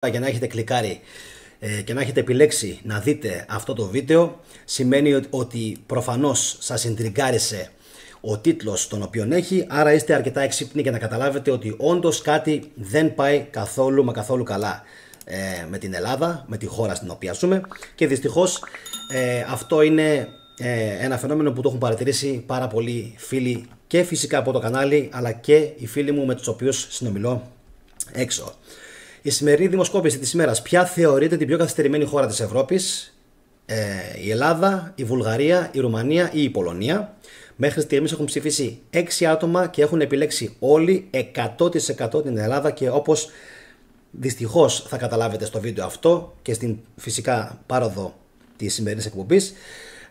για να έχετε κλικάρει και να έχετε επιλέξει να δείτε αυτό το βίντεο, σημαίνει ότι προφανώς σας ιντριγκάρισε ο τίτλος τον οποίον έχει, άρα είστε αρκετά έξυπνοι για να καταλάβετε ότι όντως κάτι δεν πάει καθόλου καλά με την Ελλάδα, με τη χώρα στην οποία ζούμε, και δυστυχώς αυτό είναι ένα φαινόμενο που το έχουν παρατηρήσει πάρα πολλοί φίλοι και φυσικά από το κανάλι, αλλά και οι φίλοι μου με τους οποίους συνομιλώ έξω. Η σημερινή δημοσκόπηση της ημέρας: ποια θεωρείται την πιο καθυστερημένη χώρα της Ευρώπης? Η Ελλάδα, η Βουλγαρία, η Ρουμανία ή η Πολωνία? Μέχρι στιγμής έχουν ψηφίσει 6 άτομα και έχουν επιλέξει όλοι 100% την Ελλάδα, και όπως δυστυχώς θα καταλάβετε στο βίντεο αυτό και στην φυσικά πάροδο της σημερινής εκπομπής,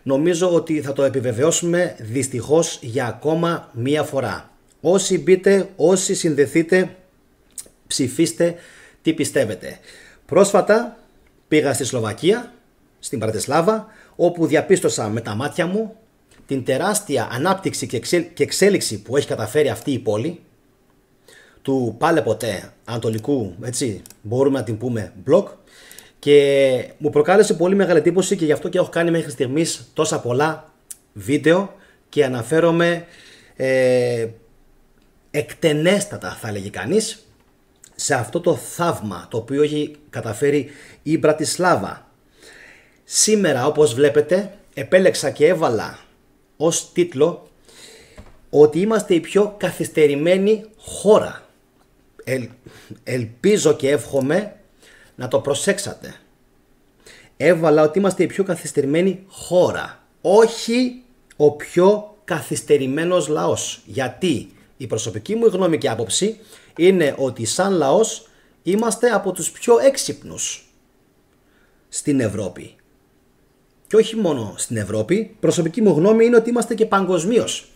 νομίζω ότι θα το επιβεβαιώσουμε δυστυχώς για ακόμα μία φορά. Όσοι μπείτε, όσοι συνδεθείτε, ψηφίστε τι πιστεύετε. Πρόσφατα πήγα στη Σλοβακία, στην Πρατισλάβα, όπου διαπίστωσα με τα μάτια μου την τεράστια ανάπτυξη και εξέλιξη που έχει καταφέρει αυτή η πόλη του πάλε ποτέ ανατολικού, έτσι μπορούμε να την πούμε, μπλοκ, και μου προκάλεσε πολύ μεγάλη εντύπωση, και γι' αυτό και έχω κάνει μέχρι στιγμής τόσα πολλά βίντεο και αναφέρομαι εκτενέστατα, θα λέγει κανείς, σε αυτό το θαύμα το οποίο έχει καταφέρει η Μπρατισλάβα. Σήμερα, όπως βλέπετε, επέλεξα και έβαλα ως τίτλο ότι είμαστε η πιο καθυστερημένη χώρα. Ελπίζω και εύχομαι να το προσέξατε. Έβαλα ότι είμαστε η πιο καθυστερημένη χώρα, όχι ο πιο καθυστερημένος λαός. Γιατί η προσωπική μου γνώμη και άποψη είναι ότι σαν λαός είμαστε από τους πιο έξυπνους στην Ευρώπη. Και όχι μόνο στην Ευρώπη, προσωπική μου γνώμη είναι ότι είμαστε και παγκοσμίως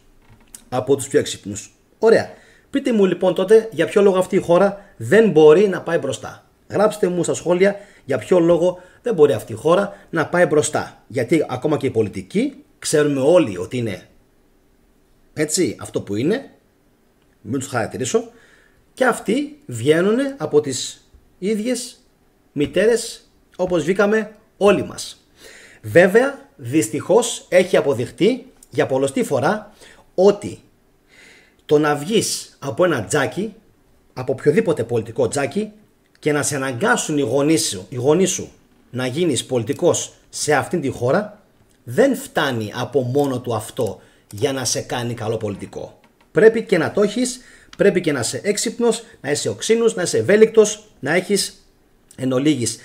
από τους πιο έξυπνους. Ωραία. Πείτε μου λοιπόν τότε για ποιο λόγο αυτή η χώρα δεν μπορεί να πάει μπροστά. Γράψτε μου στα σχόλια για ποιο λόγο δεν μπορεί αυτή η χώρα να πάει μπροστά. Γιατί ακόμα και οι πολιτικοί ξέρουμε όλοι ότι είναι έτσι αυτό που είναι, μην τους χαρακτηρίσω, και αυτοί βγαίνουν από τις ίδιες μητέρες όπως βγήκαμε όλοι μας. Βέβαια, δυστυχώς έχει αποδειχτεί για πολλοστή φορά ότι το να βγεις από ένα τζάκι, από οποιοδήποτε πολιτικό τζάκι, και να σε αναγκάσουν οι γονείς σου να γίνεις πολιτικός σε αυτήν τη χώρα, δεν φτάνει από μόνο του αυτό για να σε κάνει καλό πολιτικό. Πρέπει και να το έχεις, πρέπει και να είσαι έξυπνος, να είσαι οξύνους, να είσαι ευέλικτος, να έχεις εν ολίγης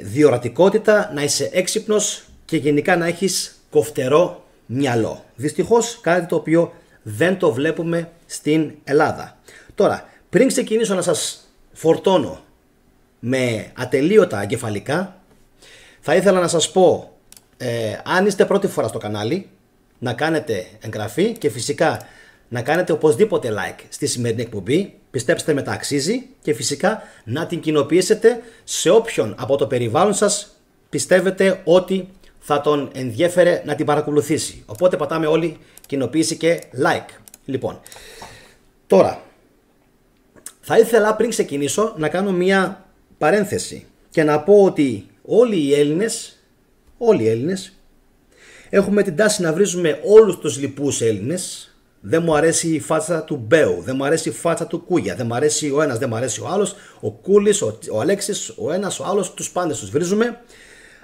διορατικότητα, να είσαι έξυπνος και γενικά να έχεις κοφτερό μυαλό. Δυστυχώς κάτι το οποίο δεν το βλέπουμε στην Ελλάδα. Τώρα, πριν ξεκινήσω να σας φορτώνω με ατελείωτα εγκεφαλικά, θα ήθελα να σας πω, αν είστε πρώτη φορά στο κανάλι, να κάνετε εγγραφή και φυσικά να κάνετε οπωσδήποτε like στη σημερινή εκπομπή. Πιστέψτε με, τα αξίζει, και φυσικά να την κοινοποιήσετε σε όποιον από το περιβάλλον σας πιστεύετε ότι θα τον ενδιέφερε να την παρακολουθήσει. Οπότε πατάμε όλοι κοινοποίηση και like. Λοιπόν, τώρα θα ήθελα πριν ξεκινήσω να κάνω μια παρένθεση και να πω ότι όλοι οι Έλληνες έχουμε την τάση να βρίζουμε όλους τους λοιπούς Έλληνες. Δεν μου αρέσει η φάτσα του Μπέου, δεν μου αρέσει η φάτσα του Κούγια, δεν μου αρέσει ο ένας, δεν μου αρέσει ο άλλος, ο Κούλης, ο Αλέξης, ο ένας, ο άλλος, τους πάντες τους βρίζουμε.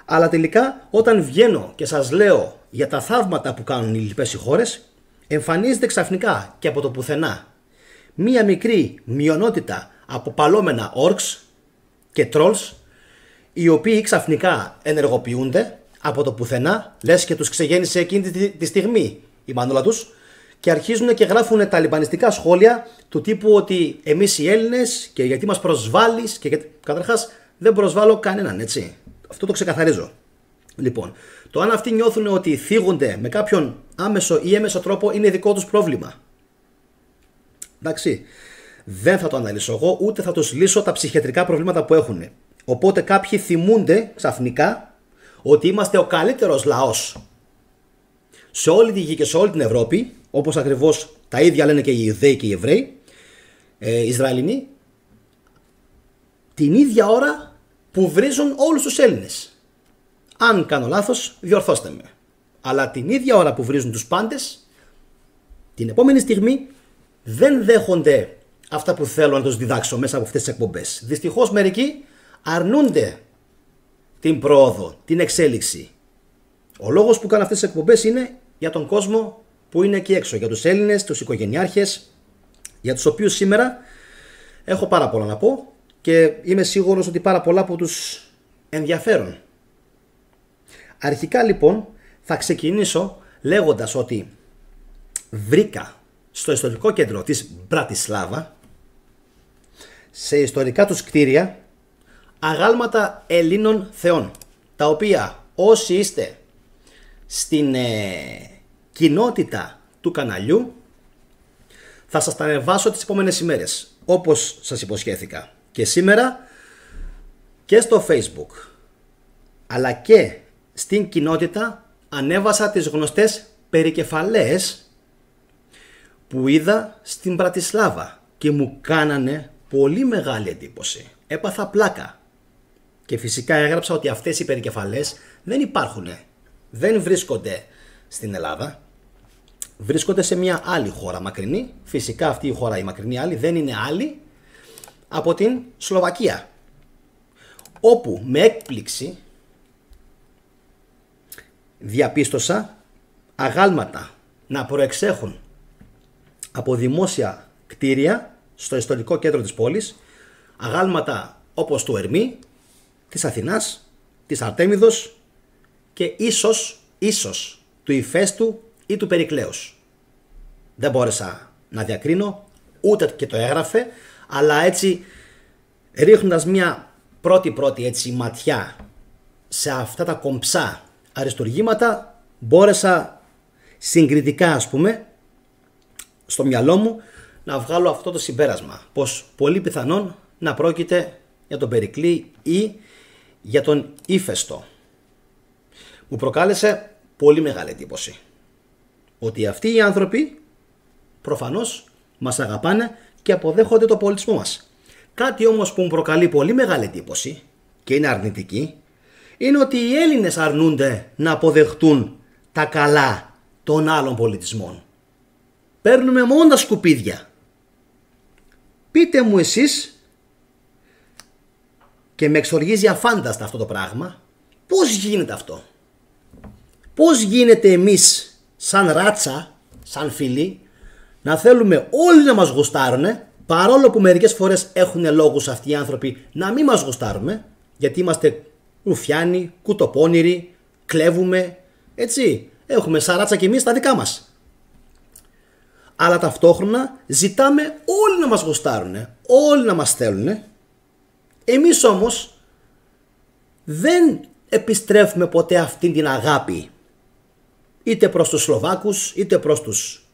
Αλλά τελικά όταν βγαίνω και σας λέω για τα θαύματα που κάνουν οι λοιπές οι χώρες, εμφανίζεται ξαφνικά και από το πουθενά μία μικρή μειονότητα από παλόμενα orcs και trolls, οι οποίοι ξαφνικά ενεργοποιούνται από το πουθενά, λες και τους ξεγέννησε εκείνη τη στιγμή η μανούλα τους, και αρχίζουν και γράφουν ταλιμπανιστικά σχόλια του τύπου ότι εμείς οι Έλληνες και γιατί μας προσβάλλεις, και καταρχάς δεν προσβάλλω κανέναν, έτσι. Αυτό το ξεκαθαρίζω. Λοιπόν, το αν αυτοί νιώθουν ότι θίγονται με κάποιον άμεσο ή έμεσο τρόπο είναι δικό τους πρόβλημα. Εντάξει, δεν θα το αναλύσω εγώ, ούτε θα τους λύσω τα ψυχιατρικά προβλήματα που έχουν. Οπότε κάποιοι θυμούνται ξαφνικά ότι είμαστε ο καλύτερος λαός σε όλη τη γη και σε όλη την Ευρώπη, όπως ακριβώς τα ίδια λένε και οι Ιουδαίοι και οι Εβραίοι, Ισραηλινοί, την ίδια ώρα που βρίζουν όλους τους Έλληνες. Αν κάνω λάθος, διορθώστε με. Αλλά την ίδια ώρα που βρίζουν τους πάντες, την επόμενη στιγμή δεν δέχονται αυτά που θέλω να τους διδάξω μέσα από αυτές τις εκπομπές. Δυστυχώς μερικοί αρνούνται την πρόοδο, την εξέλιξη. Ο λόγος που κάνω αυτές τις εκπομπές είναι για τον κόσμο που είναι εκεί έξω, για τους Έλληνες, τους οικογενειάρχες, για τους οποίους σήμερα έχω πάρα πολλά να πω και είμαι σίγουρος ότι πάρα πολλά που τους ενδιαφέρουν. Αρχικά λοιπόν θα ξεκινήσω λέγοντας ότι βρήκα στο ιστορικό κέντρο της Μπρατισλάβα, σε ιστορικά τους κτίρια, αγάλματα Ελλήνων θεών, τα οποία όσοι είστε στην κοινότητα του καναλιού θα σας τα ανεβάσω τις επόμενες ημέρες, όπως σας υποσχέθηκα. Και σήμερα και στο Facebook αλλά και στην κοινότητα ανέβασα τις γνωστές περικεφαλές που είδα στην Μπρατισλάβα και μου κάνανε πολύ μεγάλη εντύπωση. Έπαθα πλάκα. Και φυσικά έγραψα ότι αυτές οι περικεφαλές δεν υπάρχουν. Δεν βρίσκονται στην Ελλάδα. Βρίσκονται σε μια άλλη χώρα μακρινή. Φυσικά αυτή η χώρα η μακρινή άλλη δεν είναι άλλη από την Σλοβακία. Όπου με έκπληξη διαπίστωσα αγάλματα να προεξέχουν από δημόσια κτίρια στο ιστορικό κέντρο της πόλης, αγάλματα όπως του Ερμή, της Αθηνάς, της Αρτέμιδος και ίσως του Ηφαίστου ή του Περικλέους. Δεν μπόρεσα να διακρίνω, ούτε και το έγραφε, αλλά έτσι ρίχνοντας μια πρώτη έτσι ματιά σε αυτά τα κομψά αριστουργήματα, μπόρεσα συγκριτικά ας πούμε στο μυαλό μου να βγάλω αυτό το συμπέρασμα, πως πολύ πιθανόν να πρόκειται για τον Περικλή ή για τον Ήφαιστο. Μου προκάλεσε πολύ μεγάλη εντύπωση ότι αυτοί οι άνθρωποι προφανώς μας αγαπάνε και αποδέχονται το πολιτισμό μας. Κάτι όμως που μου προκαλεί πολύ μεγάλη εντύπωση και είναι αρνητική είναι ότι οι Έλληνες αρνούνται να αποδεχτούν τα καλά των άλλων πολιτισμών. Παίρνουμε μόνο τα σκουπίδια. Πείτε μου εσείς, και με εξοργίζει αφάνταστα αυτό το πράγμα, πώς γίνεται αυτό. Πώς γίνεται εμείς σαν ράτσα, σαν φίλοι, να θέλουμε όλοι να μας γουστάρουνε, παρόλο που μερικές φορές έχουν λόγους αυτοί οι άνθρωποι να μην μας γουστάρουμε, γιατί είμαστε ρουφιάνοι, κουτοπώνηροι, κλέβουμε, έτσι, έχουμε σαράτσα και εμείς τα δικά μας. Αλλά ταυτόχρονα ζητάμε όλοι να μας γουστάρουνε, όλοι να μας θέλουνε. Εμείς όμως δεν επιστρέφουμε ποτέ αυτήν την αγάπη, είτε προς τους Σλοβάκους, είτε προς τους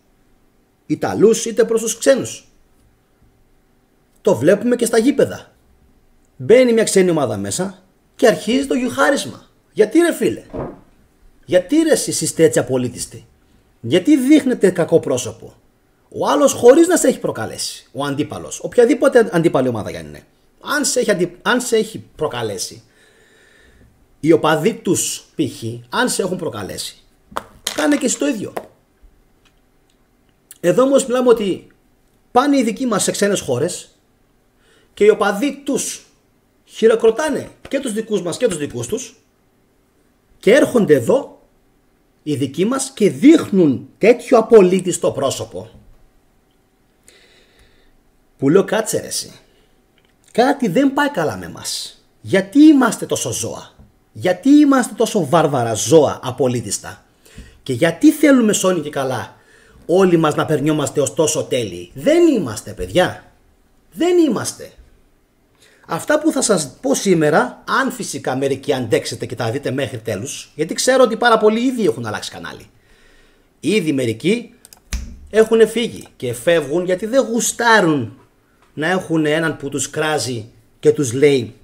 Ιταλούς, είτε προς τους ξένους. Το βλέπουμε και στα γήπεδα. Μπαίνει μια ξένη ομάδα μέσα και αρχίζει το γιουχάρισμα. Γιατί ρε φίλε, γιατί ρε εσείς είστε έτσι απολύτιστοι, γιατί δείχνετε κακό πρόσωπο. Ο άλλος χωρίς να σε έχει προκαλέσει, ο αντίπαλος, οποιαδήποτε αντίπαλη ομάδα για είναι, αν σε έχει προκαλέσει, οι οπαδοί τους π.χ. αν σε έχουν προκαλέσει, κάνε και εσύ το ίδιο. Εδώ όμως μιλάμε ότι πάνε οι δικοί μας σε ξένες χώρες και οι οπαδοί τους χειροκροτάνε και τους δικούς μας και τους δικούς τους και έρχονται εδώ οι δικοί μας και δείχνουν τέτοιο απολύτιστο πρόσωπο που λέω κάτσε ρε εσύ, κάτι δεν πάει καλά με μας. Γιατί είμαστε τόσο ζώα, γιατί είμαστε τόσο βάρβαρα ζώα απολύτιστα και γιατί θέλουμε σώνει και καλά όλοι μας να περνιόμαστε ως τόσο τέλειοι. Δεν είμαστε παιδιά, δεν είμαστε. Αυτά που θα σας πω σήμερα, αν φυσικά μερικοί αντέξετε και τα δείτε μέχρι τέλους, γιατί ξέρω ότι πάρα πολλοί ήδη έχουν αλλάξει κανάλι. Ήδη μερικοί έχουν φύγει και φεύγουν γιατί δεν γουστάρουν να έχουν έναν που τους κράζει και τους λέει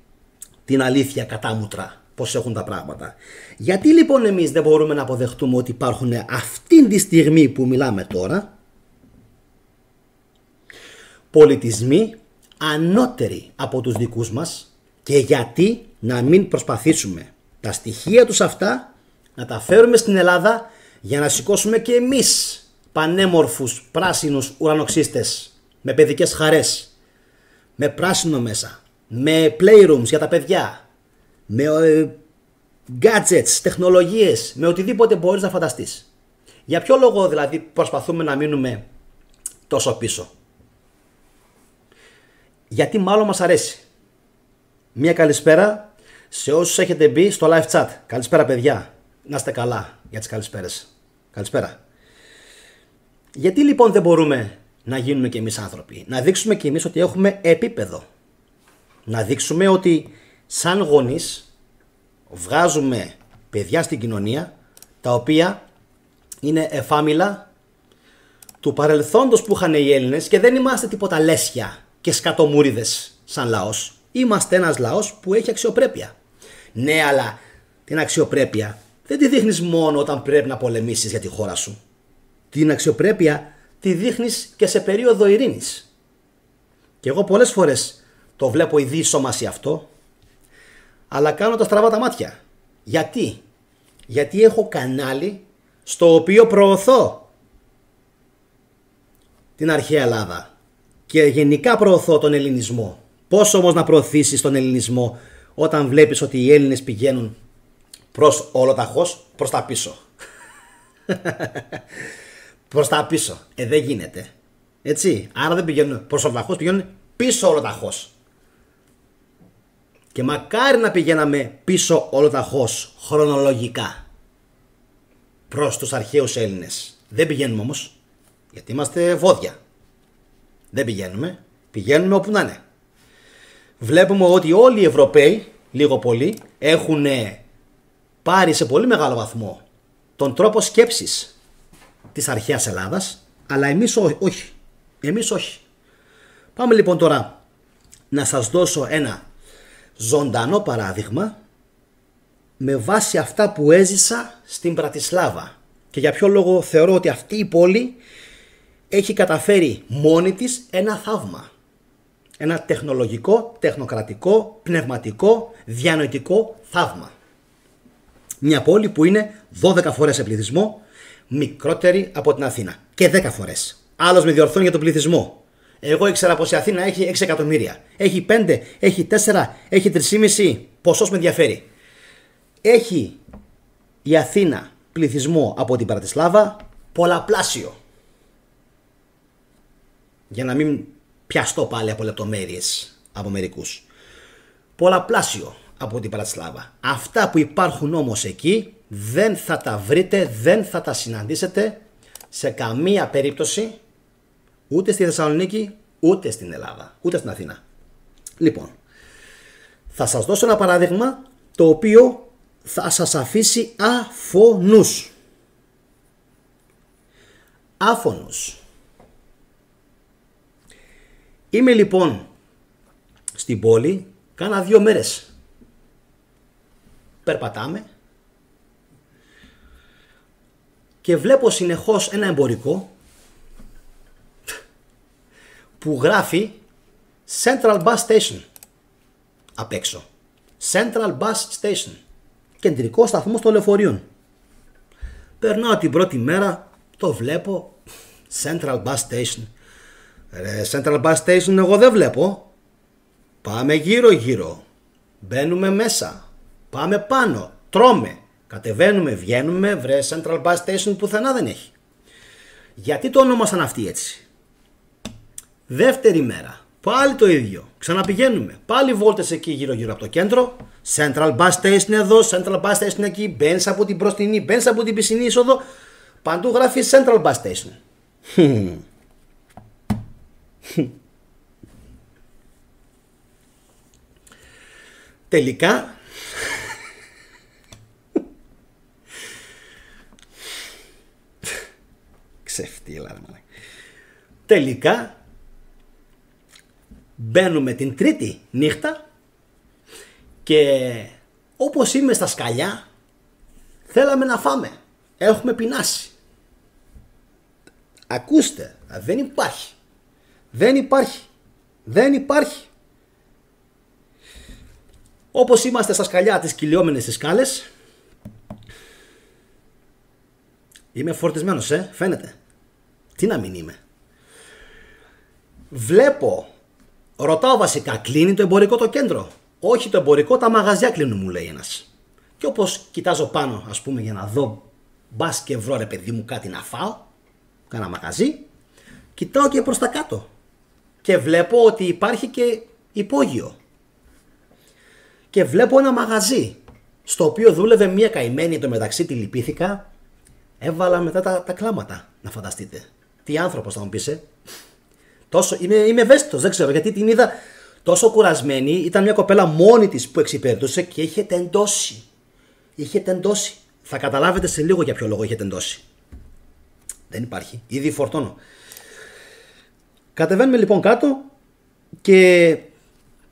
την αλήθεια κατάμουτρα πως έχουν τα πράγματα. Γιατί λοιπόν εμείς δεν μπορούμε να αποδεχτούμε ότι υπάρχουν αυτήν τη στιγμή που μιλάμε τώρα πολιτισμοί ανώτεροι από τους δικούς μας, Και γιατί να μην προσπαθήσουμε τα στοιχεία τους αυτά να τα φέρουμε στην Ελλάδα για να σηκώσουμε και εμείς πανέμορφους πράσινους ουρανοξύστες με παιδικές χαρές, με πράσινο μέσα, με playrooms για τα παιδιά, με gadgets, τεχνολογίες, με οτιδήποτε μπορείς να φανταστείς. Για ποιο λόγο δηλαδή προσπαθούμε να μείνουμε τόσο πίσω? Γιατί μάλλον μας αρέσει. Μια καλησπέρα σε όσους έχετε μπει στο live chat. Καλησπέρα παιδιά, να είστε καλά για τις καλησπέρες. Καλησπέρα. Γιατί λοιπόν δεν μπορούμε να γίνουμε και εμείς άνθρωποι? Να δείξουμε και εμείς ότι έχουμε επίπεδο. Να δείξουμε ότι σαν γονείς βγάζουμε παιδιά στην κοινωνία τα οποία είναι εφάμιλα του παρελθόντος που είχαν οι Έλληνες και δεν είμαστε τίποτα λέσια και σκατομούριδες σαν λαός. Είμαστε ένας λαός που έχει αξιοπρέπεια. Ναι, αλλά την αξιοπρέπεια δεν τη δείχνεις μόνο όταν πρέπει να πολεμήσεις για τη χώρα σου. Την αξιοπρέπεια τη δείχνεις και σε περίοδο ειρήνης. Και εγώ πολλές φορές το βλέπω η διεισόμαση αυτό, αλλά κάνω τα στραβά τα μάτια. Γιατί? Γιατί έχω κανάλι στο οποίο προωθώ την αρχαία Ελλάδα και γενικά προωθώ τον ελληνισμό. Πώς όμως να προωθήσεις τον ελληνισμό όταν βλέπεις ότι οι Έλληνες πηγαίνουν προς ολοταχώς προς τα πίσω? Προς τα πίσω. Δεν γίνεται. Έτσι. Άρα δεν πηγαίνουν προς ολοταχώς, πηγαίνουν πίσω ολοταχώς. Και μακάρι να πηγαίναμε πίσω ολοταχώς χρονολογικά προς τους αρχαίους Έλληνες. Δεν πηγαίνουμε όμως, γιατί είμαστε βόδια. Δεν πηγαίνουμε. Πηγαίνουμε όπου να είναι. Βλέπουμε ότι όλοι οι Ευρωπαίοι, λίγο πολύ, έχουν πάρει σε πολύ μεγάλο βαθμό τον τρόπο σκέψης της αρχαίας Ελλάδας, αλλά εμείς όχι. Εμείς όχι. Πάμε λοιπόν τώρα να σας δώσω ένα ζωντανό παράδειγμα με βάση αυτά που έζησα στην Πρατισλάβα. Και για ποιο λόγο θεωρώ ότι αυτή η πόλη έχει καταφέρει μόνη της ένα θαύμα. Ένα τεχνολογικό, τεχνοκρατικό, πνευματικό, διανοητικό θαύμα. Μια πόλη που είναι 12 φορές σε πληθυσμό μικρότερη από την Αθήνα. Και 10 φορές. Άλλος με διορθώνει για τον πληθυσμό. Εγώ ήξερα πως η Αθήνα έχει 6 εκατομμύρια. Έχει 5, έχει 4, έχει 3,5. Ποσός με ενδιαφέρει. Έχει η Αθήνα πληθυσμό από την Πρατισλάβα πολλαπλάσιο. Για να μην πιαστώ πάλι από λεπτομέρειες από μερικούς. Πολλαπλάσιο από την Πρατισλάβα. Αυτά που υπάρχουν όμως εκεί δεν θα τα βρείτε, δεν θα τα συναντήσετε σε καμία περίπτωση ούτε στη Θεσσαλονίκη, ούτε στην Ελλάδα, ούτε στην Αθήνα. Λοιπόν, θα σας δώσω ένα παράδειγμα το οποίο θα σας αφήσει άφωνους. Άφωνους. Είμαι λοιπόν στην πόλη, κάνα 2 μέρες. Περπατάμε και βλέπω συνεχώς ένα εμπορικό που γράφει Central Bus Station απ' έξω. Central Bus Station. Κεντρικό σταθμό των λεωφορείων. Περνάω την πρώτη μέρα, το βλέπω Central Bus Station. Central Bus Station εγώ δεν βλέπω. Πάμε γύρω γύρω. Μπαίνουμε μέσα. Πάμε πάνω. Τρώμε. Κατεβαίνουμε, βγαίνουμε. Βρε Central Bus Station πουθενά δεν έχει. Γιατί το ονόμασαν αυτοί έτσι? Δεύτερη μέρα. Πάλι το ίδιο. Ξαναπηγαίνουμε. Πάλι βόλτες εκεί γύρω γύρω από το κέντρο. Central Bus Station εδώ. Central Bus Station εκεί. Μπαίνεις από την μπροστινή. Μπαίνεις από την πισινή είσοδο. Παντού γράφει Central Bus Station. Τελικά ξεφτύλα. Τελικά μπαίνουμε την τρίτη νύχτα και όπως είμαι στα σκαλιά θέλαμε να φάμε. Έχουμε πεινάσει. Ακούστε, δεν υπάρχει. Δεν υπάρχει. Δεν υπάρχει. όπως είμαστε στα σκαλιά της κυλιόμενης τις σκάλες. Είμαι φορτισμένος, φαίνεται. Τι να μην είμαι. Βλέπω, ρωτάω βασικά, κλείνει το εμπορικό το κέντρο? Όχι το εμπορικό, τα μαγαζιά κλείνουν, μου λέει ένας. Και όπως κοιτάζω πάνω, ας πούμε, για να δω, μπας και βρω ρε παιδί μου κάτι να φάω, κάνα μαγαζί, κοιτάω και προς τα κάτω. Και βλέπω ότι υπάρχει και υπόγειο. Και βλέπω ένα μαγαζί, στο οποίο δούλευε μια καημένη, εντωμεταξύ τη λυπήθηκα, έβαλα μετά τα κλάματα, να φανταστείτε. Τι άνθρωπος θα μου πεις, Τόσο, είμαι ευαίσθητος, δεν ξέρω γιατί την είδα τόσο κουρασμένη. Ήταν μια κοπέλα μόνη της που εξυπηρετούσε και είχε τεντώσει. Είχε τεντώσει. Θα καταλάβετε σε λίγο για ποιο λόγο είχε τεντώσει. Δεν υπάρχει. Ήδη φορτώνω. Κατεβαίνουμε λοιπόν κάτω και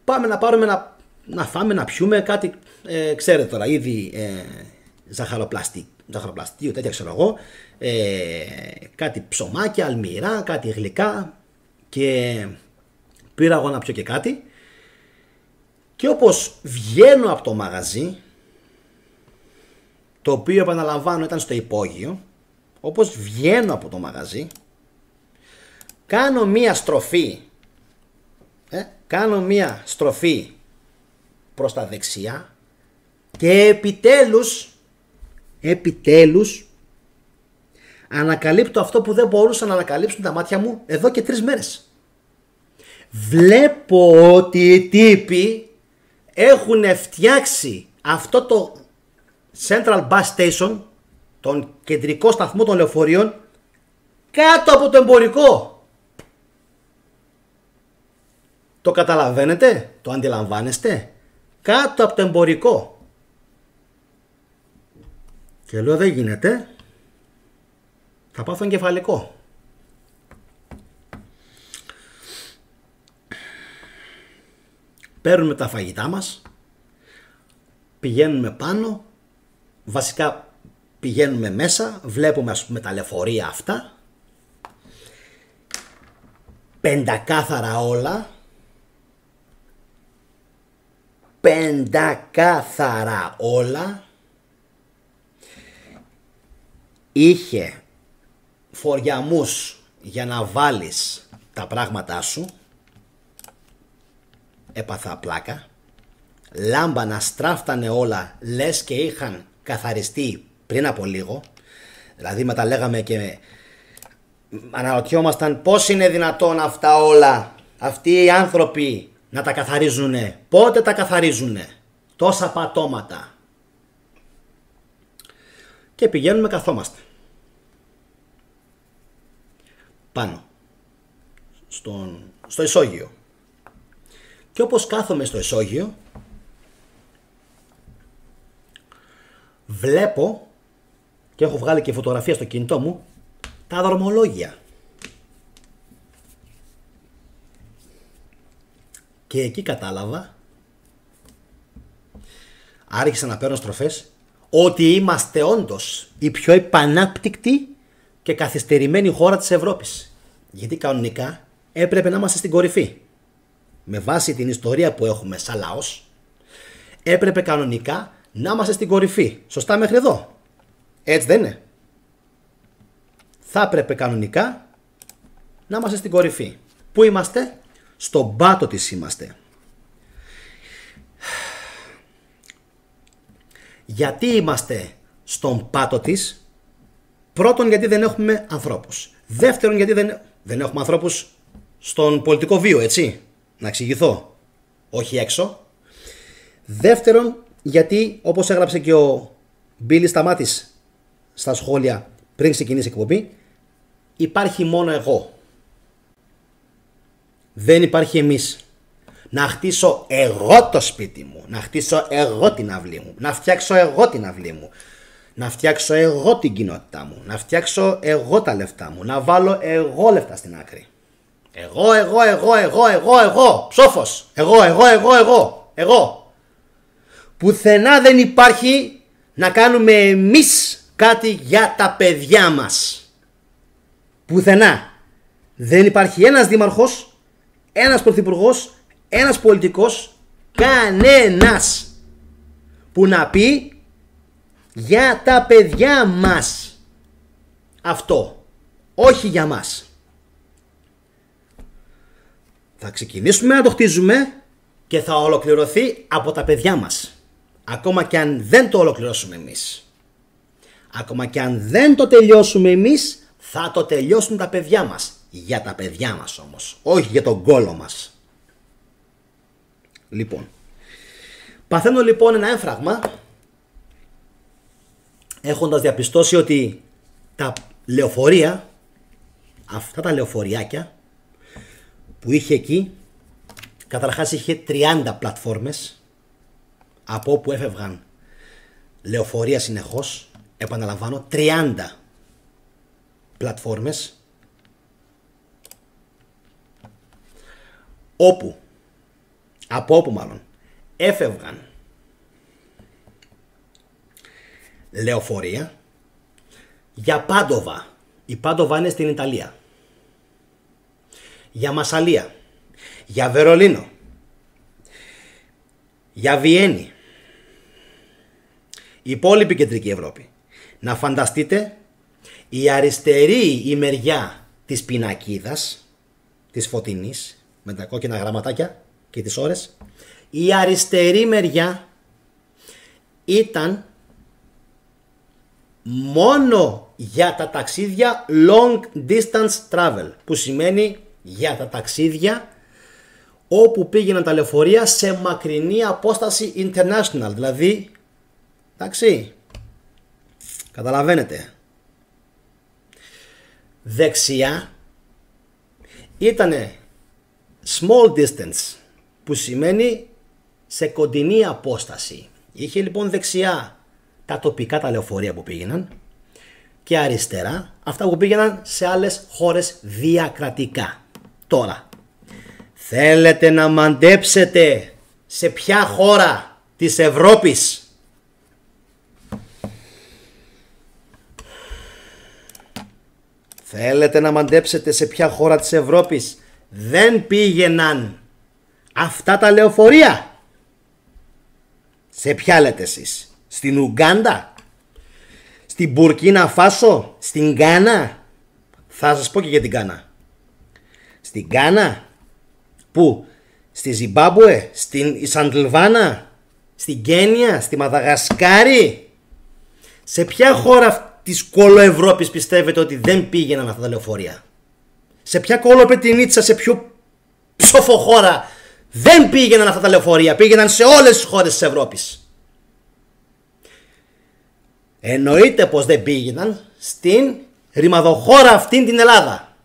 πάμε να πάρουμε να φάμε, να πιούμε κάτι. Ξέρετε τώρα, ήδη ζαχαροπλαστείο, τέτοια ξέρω εγώ. Κάτι ψωμάκια, αλμυρά, κάτι γλυκά. Και πήρα εγώ να πιω και κάτι. Και όπως βγαίνω από το μαγαζί, το οποίο επαναλαμβάνω ήταν στο υπόγειο, όπως βγαίνω από το μαγαζί, κάνω μία στροφή προς τα δεξιά και επιτέλους ανακαλύπτω αυτό που δεν μπορούσαν να ανακαλύψουν τα μάτια μου εδώ και 3 μέρες. Βλέπω ότι οι τύποι έχουν φτιάξει αυτό το Central Bus Station, τον κεντρικό σταθμό των λεωφορείων, κάτω από το εμπορικό. Το καταλαβαίνετε, το αντιλαμβάνεστε? Κάτω από το εμπορικό. Και λέω δεν γίνεται, θα πάθω εγκεφαλικό. Παίρνουμε τα φαγητά μας, πηγαίνουμε πάνω, βασικά πηγαίνουμε μέσα, βλέπουμε ας πούμε τα λεωφορεία αυτά, πεντακάθαρα όλα, είχε φοριαμούς για να βάλεις τα πράγματά σου, έπαθα πλάκα, λάμπανα στράφτανε όλα, λες και είχαν καθαριστεί πριν από λίγο. Δηλαδή μετά λέγαμε και αναρωτιόμασταν πώς είναι δυνατόν αυτά όλα, αυτοί οι άνθρωποι να τα καθαρίζουνε, πότε τα καθαρίζουνε, τόσα πατώματα. Και πηγαίνουμε, καθόμαστε πάνω στο ισόγειο. Και όπως κάθομαι στο ισόγειο, βλέπω, και έχω βγάλει και φωτογραφία στο κινητό μου, τα δρομολόγια. Και εκεί κατάλαβα, άρχισα να παίρνω στροφές, ότι είμαστε όντως η πιο επανάπτυκτη και καθυστερημένη χώρα της Ευρώπης. Γιατί κανονικά έπρεπε να είμαστε στην κορυφή. Με βάση την ιστορία που έχουμε σαν λαός, έπρεπε κανονικά να είμαστε στην κορυφή. Σωστά μέχρι εδώ? Έτσι δεν είναι? Θα έπρεπε κανονικά να είμαστε στην κορυφή. Πού είμαστε? Στον πάτο της είμαστε. Γιατί είμαστε στον πάτο της? Πρώτον, γιατί δεν έχουμε ανθρώπους. Δεύτερον, γιατί δεν έχουμε ανθρώπους στον πολιτικό βίο, έτσι. Να εξηγηθώ. Όχι έξω. Δεύτερον, γιατί όπως έγραψε και ο Μπίλης Σταμάτης στα σχόλια πριν ξεκινήσει η εκπομπή, υπάρχει μόνο εγώ. Δεν υπάρχει εμείς. Να χτίσω εγώ το σπίτι μου, να χτίσω εγώ την αυλή μου, να φτιάξω εγώ την αυλή μου, να φτιάξω εγώ την κοινότητά μου, να φτιάξω εγώ τα λεφτά μου, να βάλω εγώ λεφτά στην άκρη. Εγώ, ψόφος, εγώ. Πουθενά δεν υπάρχει να κάνουμε εμείς κάτι για τα παιδιά μας. Πουθενά. Δεν υπάρχει ένας δήμαρχος, ένας πρωθυπουργός, ένας πολιτικός, κανένας. που να πει για τα παιδιά μας. Αυτό. Όχι για μας. Θα ξεκινήσουμε να το χτίζουμε και θα ολοκληρωθεί από τα παιδιά μας. Ακόμα και αν δεν το ολοκληρώσουμε εμείς. Ακόμα και αν δεν το τελειώσουμε εμείς, θα το τελειώσουν τα παιδιά μας. Για τα παιδιά μας όμως, όχι για τον κόλο μας. Λοιπόν, παθαίνω λοιπόν ένα έμφραγμα, έχοντας διαπιστώσει ότι τα λεωφορεία, αυτά τα λεωφοριάκια που είχε εκεί, καταρχάς είχε 30 πλατφόρμες από όπου έφευγαν λεωφορεία συνεχώς, επαναλαμβάνω 30 πλατφόρμες, από όπου μάλλον έφευγαν λεωφορεία για Πάντοβα. Η Πάντοβα είναι στην Ιταλία. Για Μασσαλία, για Βερολίνο, για Βιέννη, η υπόλοιπη κεντρική Ευρώπη. Να φανταστείτε η αριστερή η μεριά της πινακίδας, της φωτεινής, με τα κόκκινα γραμματάκια και τις ώρες, η αριστερή μεριά ήταν μόνο για τα ταξίδια long distance travel, που σημαίνει για τα ταξίδια όπου πήγαιναν τα λεωφορεία σε μακρινή απόσταση international, δηλαδή, εντάξει, καταλαβαίνετε. Δεξιά ήτανε small distance, που σημαίνει σε κοντινή απόσταση. Είχε λοιπόν δεξιά τα τοπικά τα λεωφορεία που πήγαιναν και αριστερά αυτά που πήγαιναν σε άλλες χώρες διακρατικά. Τώρα, θέλετε να μαντέψετε σε ποια χώρα της Ευρώπης δεν πήγαιναν αυτά τα λεωφορεία? Σε ποια λέτε εσείς? Στην Ουγκάντα? Στην Μπουρκίνα Φάσο? Στην Γκάνα? Θα σας πω και για την Γκάνα. Στην Γκάνα? Πού? Στη Ζιμπάμπουε? Στην Ισαντλβάνα? Στην Κένια? Στη Μαδαγασκάρη? Σε ποια χώρα της κολοευρώπης πιστεύετε ότι δεν πήγαιναν αυτά τα λεωφορεία? Σε ποια κολοπετινίτσα, σε ποιο ψοφοχώρα δεν πήγαιναν αυτά τα λεωφορεία? Πήγαιναν σε όλες τις χώρες της Ευρώπης. Εννοείται πως δεν πήγαιναν στην ρημαδοχώρα αυτήν την Ελλάδα.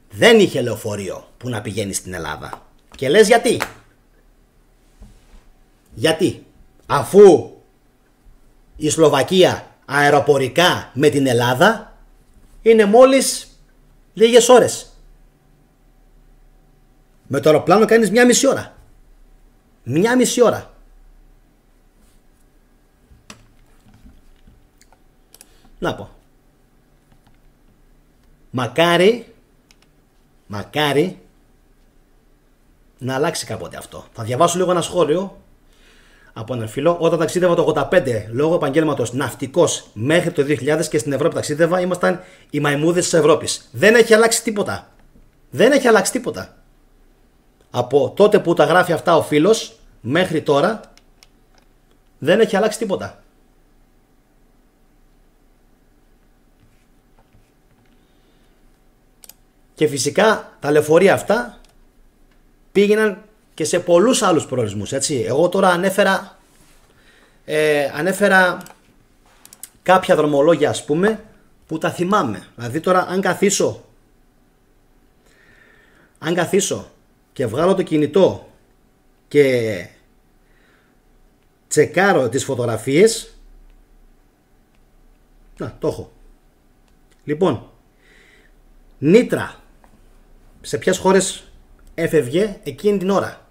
Δεν είχε λεωφορείο που να πηγαίνει στην Ελλάδα. Και λες γιατί? Γιατί? Αφού η Σλοβακία αεροπορικά με την Ελλάδα είναι μόλις λίγες ώρες. Με το αεροπλάνο κάνεις 1,5 ώρα. 1,5 ώρα. Να πω. Μακάρι να αλλάξει κάποτε αυτό. Θα διαβάσω λίγο ένα σχόλιο από έναν φίλο. Όταν ταξίδευα το 85 λόγω επαγγέλματος ναυτικός μέχρι το 2000 και στην Ευρώπη ταξίδευα, ήμασταν οι μαϊμούδες της Ευρώπης. Δεν έχει αλλάξει τίποτα. Δεν έχει αλλάξει τίποτα. Από τότε που τα γράφει αυτά ο φίλος μέχρι τώρα δεν έχει αλλάξει τίποτα. Και φυσικά τα λεωφορεία αυτά πήγαιναν και σε πολλούς άλλους προορισμούς, έτσι. Εγώ τώρα ανέφερα κάποια δρομολόγια, ας πούμε, που τα θυμάμαι. Δηλαδή τώρα αν καθίσω και βγάλω το κινητό και τσεκάρω τις φωτογραφίες, να, το έχω. Λοιπόν, Νίτρα, σε ποιες χώρες έφευγε εκείνη την ώρα?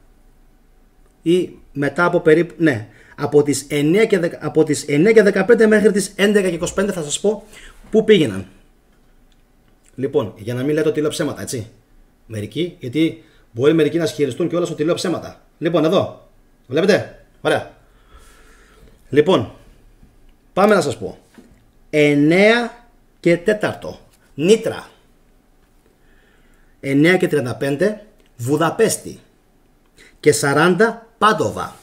Ή μετά από περίπου, ναι, από τις 9 και 15 μέχρι τις 11 και 25 θα σας πω πού πήγαιναν. Λοιπόν, για να μην λέτε ότι λέω ψέματα, έτσι. Μερικοί, γιατί μπορεί μερικοί να ισχυριστούν και όλα ότι λέω ψέματα. Λοιπόν, εδώ, βλέπετε, ωραία. Λοιπόν, πάμε να σας πω. 9 και 4. Νίτρα. 9 και 35. Βουδαπέστη. Και 40. Πάντοβα.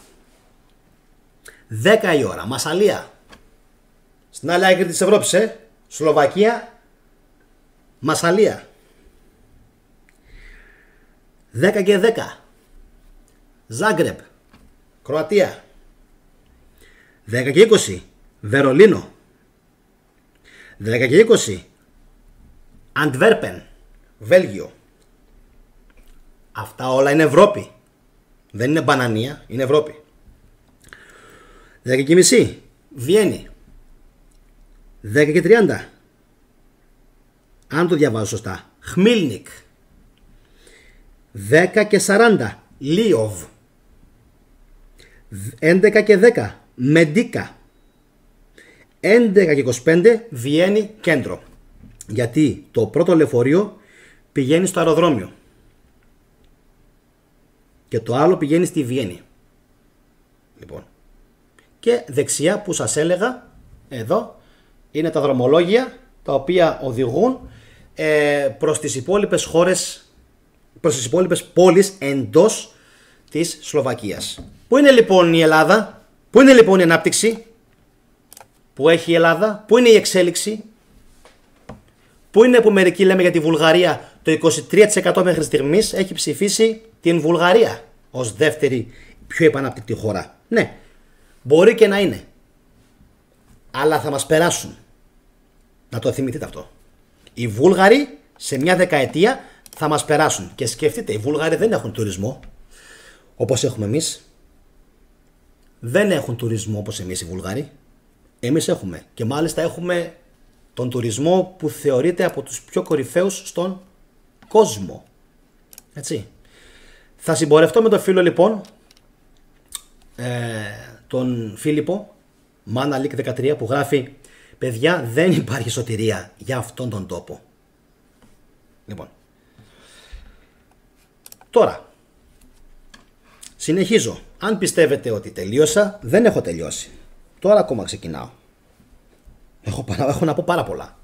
10 η ώρα. Μασσαλία. Στην άλλη άκρη της Ευρώπης, Σλοβακία. Μασσαλία. 10 και 10. Ζάγκρεπ. Κροατία. 10 και 20. Βερολίνο. 10 και 20. Αντβέρπεν. Βέλγιο. Αυτά όλα είναι Ευρώπη. Δεν είναι μπανανία, είναι Ευρώπη. 10 και μισή. Βιέννη. 10 και 30. Αν το διαβάζω σωστά. Χμίλνικ. 10 και 40. Λίοβ. 11 και 10. Μεντίκα. 11 και 25. Βιέννη κέντρο. Γιατί το πρώτο λεωφορείο πηγαίνει στο αεροδρόμιο και το άλλο πηγαίνει στη Βιέννη. Λοιπόν, και δεξιά που σας έλεγα, εδώ είναι τα δρομολόγια τα οποία οδηγούν προς τις υπόλοιπες χώρες, προς τις υπόλοιπες πόλεις εντός της Σλοβακίας. Πού είναι λοιπόν η Ελλάδα, πού είναι λοιπόν η ανάπτυξη που έχει η Ελλάδα, πού είναι η εξέλιξη, πού είναι που μερικοί λέμε για τη Βουλγαρία, το 23% μέχρι στιγμής έχει ψηφίσει την Βουλγαρία ως δεύτερη πιο επαναπτυκτή χώρα. Ναι, μπορεί και να είναι, αλλά θα μας περάσουν. Να το θυμηθείτε αυτό. Οι Βούλγαροι σε μια δεκαετία θα μας περάσουν. Και σκεφτείτε, οι Βούλγαροι δεν έχουν τουρισμό όπως έχουμε εμείς. Δεν έχουν τουρισμό όπως εμείς οι Βούλγαροι. Εμείς έχουμε. Και μάλιστα έχουμε τον τουρισμό που θεωρείται από τους πιο κορυφαίους στον κόσμο. Έτσι. Θα συμπορευτώ με τον φίλο λοιπόν, τον Φίλιππο, Μάναλικ 13, που γράφει: παιδιά, δεν υπάρχει σωτηρία για αυτόν τον τόπο. Λοιπόν, τώρα συνεχίζω. Αν πιστεύετε ότι τελείωσα, δεν έχω τελειώσει. Τώρα ακόμα ξεκινάω. Έχω να πω πάρα πολλά.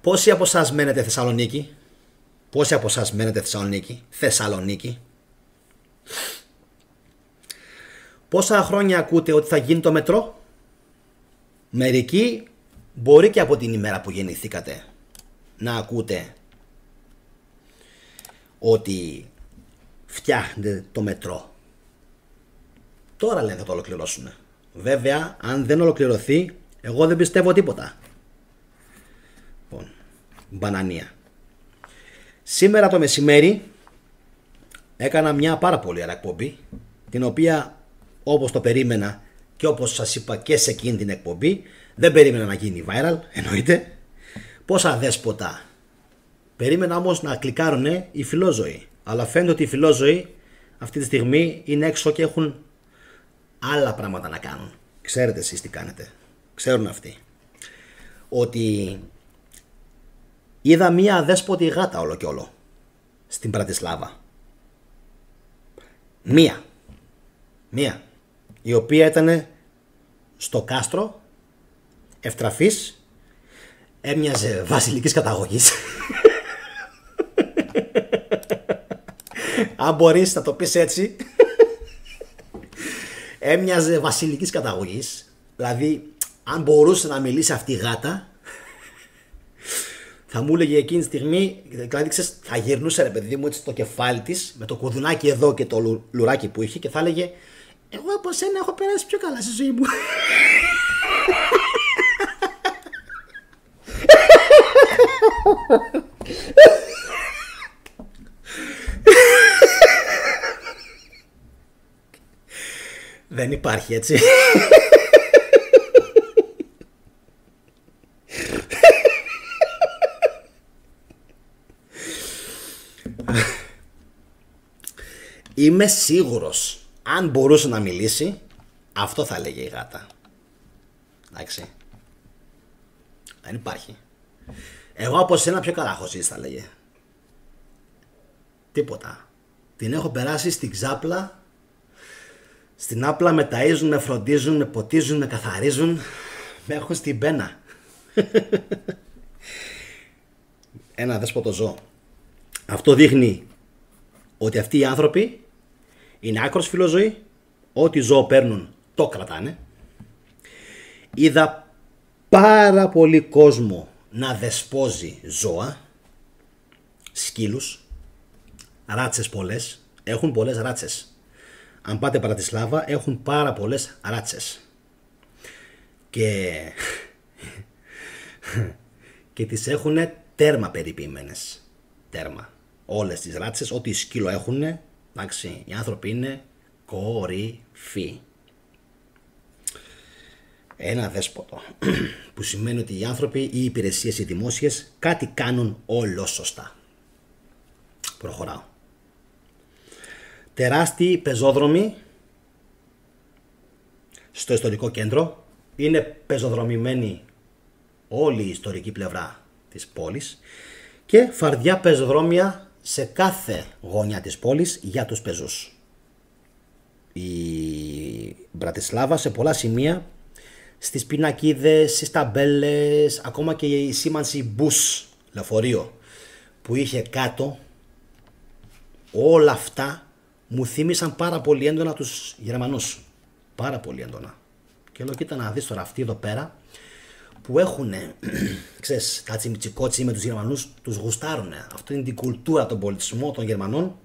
Πόσοι από εσάς μένετε Θεσσαλονίκη? Πόσοι από εσάς μένετε Θεσσαλονίκη? Πόσα χρόνια ακούτε ότι θα γίνει το μετρό? Μερικοί μπορεί και από την ημέρα που γεννηθήκατε να ακούτε ότι φτιάχνετε το μετρό. Τώρα λένε θα το ολοκληρώσουν. Βέβαια, αν δεν ολοκληρωθεί, εγώ δεν πιστεύω τίποτα. Λοιπόν, μπανανία. Σήμερα το μεσημέρι έκανα μια πάρα πολύ ωραία εκπομπή, την οποία όπως το περίμενα και όπως σας είπα και σε εκείνη την εκπομπή, δεν περίμενα να γίνει viral, εννοείται. Πόσα δέσποτα. Περίμενα όμως να κλικάρουν οι φιλόζωοι. Αλλά φαίνεται ότι οι φιλόζωοι αυτή τη στιγμή είναι έξω και έχουν άλλα πράγματα να κάνουν. Ξέρετε εσείς τι κάνετε. Ξέρουν αυτοί. Ότι είδα μία αδέσποτη γάτα όλο και όλο στην Πρατισλάβα. Μία. Η οποία ήταν στο κάστρο, ευτραφής, έμοιαζε βασιλικής καταγωγής. Αν μπορείς να το πεις έτσι. Έμοιαζε βασιλικής καταγωγής. Δηλαδή, αν μπορούσε να μιλήσει αυτή η γάτα, θα μου έλεγε εκείνη τη στιγμή, δηλαδή ξέρεις, θα γυρνούσε ρε παιδί μου έτσι το κεφάλι της, με το κουδουνάκι εδώ και το λουράκι που είχε, και θα έλεγε: εγώ από σένα έχω περάσει πιο καλά στη ζωή μου. Δεν υπάρχει, έτσι. Είμαι σίγουρος, αν μπορούσε να μιλήσει, αυτό θα λέγε η γάτα. Εντάξει. Δεν υπάρχει. Εγώ από σένα πιο καλά έχω ζήσει, θα λέγε. Τίποτα. Την έχω περάσει στην ξάπλα Στην Άπλα με ταΐζουν, με φροντίζουν, με ποτίζουν, με καθαρίζουν. Με έχουν στην πένα. Ένα δέσποτο ζώο. Αυτό δείχνει ότι αυτοί οι άνθρωποι είναι άκρος φιλοζωοί. Ό,τι ζώο παίρνουν το κρατάνε. Είδα πάρα πολύ κόσμο να δεσπόζει ζώα. Σκύλους. Ράτσες πολλές. Έχουν πολλές ράτσες. Αν πάτε Πρατισλάβα έχουν πάρα πολλές ράτσες. Και τις έχουν τέρμα περιποιημένες. Τέρμα. Όλες τις ράτσες, ό,τι σκύλο έχουν, εντάξει, οι άνθρωποι είναι κορυφή. Ένα δέσποτο. Που σημαίνει ότι οι άνθρωποι, οι υπηρεσίες, οι δημόσιες κάτι κάνουν όλο σωστά. Προχωράω. Τεράστιοι πεζόδρομοι στο ιστορικό κέντρο. Είναι πεζοδρομημένη όλη η ιστορική πλευρά της πόλης και φαρδιά πεζοδρόμια σε κάθε γωνιά της πόλης για τους πεζούς. Η Μπρατισλάβα σε πολλά σημεία, στις πινακίδες, στις ταμπέλες, ακόμα και η σήμανση bus, λεωφορείο, που είχε κάτω, όλα αυτά μου θύμισαν πάρα πολύ έντονα τους Γερμανούς. Πάρα πολύ έντονα. Και λέω, κοίτα να δεις τώρα αυτοί εδώ πέρα που έχουν, ξέρεις, τα τσιμιτσικότσι με τους Γερμανούς, τους γουστάρουνε. Αυτό είναι την κουλτούρα, τον πολιτισμό των Γερμανών,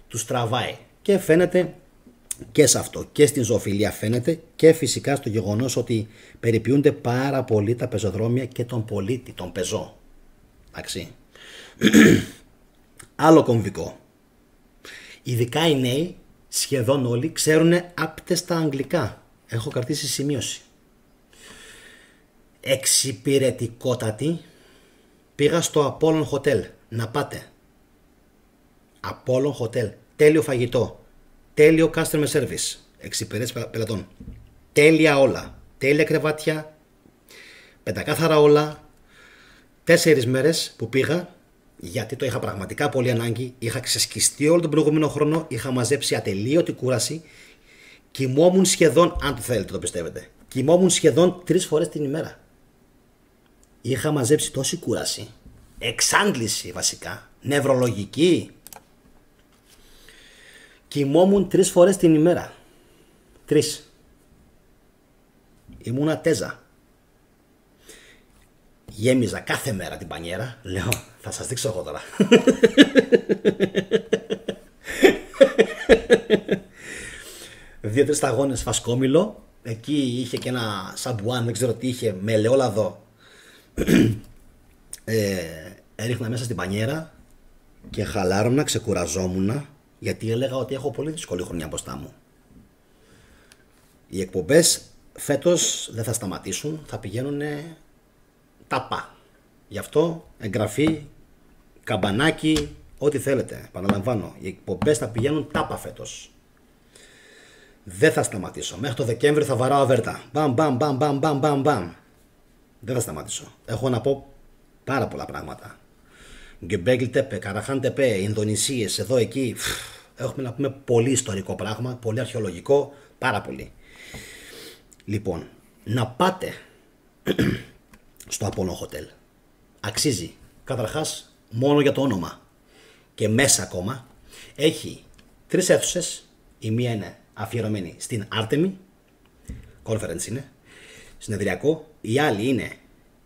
τους τραβάει. Και φαίνεται και σε αυτό, και στην ζωοφιλία φαίνεται, και φυσικά στο γεγονός ότι περιποιούνται πάρα πολύ τα πεζοδρόμια και τον πολίτη, τον πεζό. Εντάξει. Άλλο κομβικό. Ειδικά οι νέοι, σχεδόν όλοι, ξέρουν άπτεστα αγγλικά. Έχω κρατήσει σημείωση. Εξυπηρετικότατη. Πήγα στο Apollon Hotel. Να πάτε. Apollon Hotel. Τέλειο φαγητό. Τέλειο customer service. Εξυπηρέτηση πελατών. Τέλεια όλα. Τέλεια κρεβάτια. Πεντακάθαρα όλα. 4 μέρες που πήγα, γιατί το είχα πραγματικά πολύ ανάγκη. Είχα ξεσκιστεί όλο τον προηγούμενο χρόνο. Είχα μαζέψει ατελείωτη κούραση. Κοιμόμουν σχεδόν, αν το θέλετε το πιστεύετε, κοιμόμουν σχεδόν 3 φορές την ημέρα. Είχα μαζέψει τόση κούραση. Εξάντληση βασικά. Νευρολογική. Κοιμόμουν 3 φορές την ημέρα. 3. Ήμουνα τέζα. Γέμιζα κάθε μέρα την πανιέρα. Λέω, θα σας δείξω εγώ τώρα. 2-3 σταγόνες φασκόμηλο. Εκεί είχε και ένα σαμπουάν, δεν ξέρω τι είχε, με ελαιόλαδο. Έριχνα μέσα στην πανιέρα και χαλάρωνα, ξεκουραζόμουνα, γιατί έλεγα ότι έχω πολύ δύσκολη χρονιά μπροστά μου. Οι εκπομπές φέτος δεν θα σταματήσουν, θα πηγαίνουν ταπά. Γι' αυτό εγγραφή, καμπανάκι, ό,τι θέλετε. Επαναλαμβάνω, οι εκπομπές θα πηγαίνουν τάπα φέτος. Δεν θα σταματήσω. Μέχρι το Δεκέμβρη θα βαράω αβέρτα. Μπαμ, μπαμ, μπαμ, μπαμ, μπαμ, μπαμ, μπαμ. Δεν θα σταματήσω. Έχω να πω πάρα πολλά πράγματα. Γκεμπέγκλ Τέπε, Καραχάν Τεπέ, Ινδονησίες, εδώ εκεί. Έχουμε να πούμε πολύ ιστορικό πράγμα, πολύ αρχαιολογικό, πάρα πολύ. Λοιπόν, να πάτε στο Apollon Hotel. Αξίζει. Καταρχάς, μόνο για το όνομα. Και μέσα ακόμα έχει 3 αίθουσες. Η μία είναι αφιερωμένη στην Άρτεμι, conference είναι, συνεδριακό. Η άλλη είναι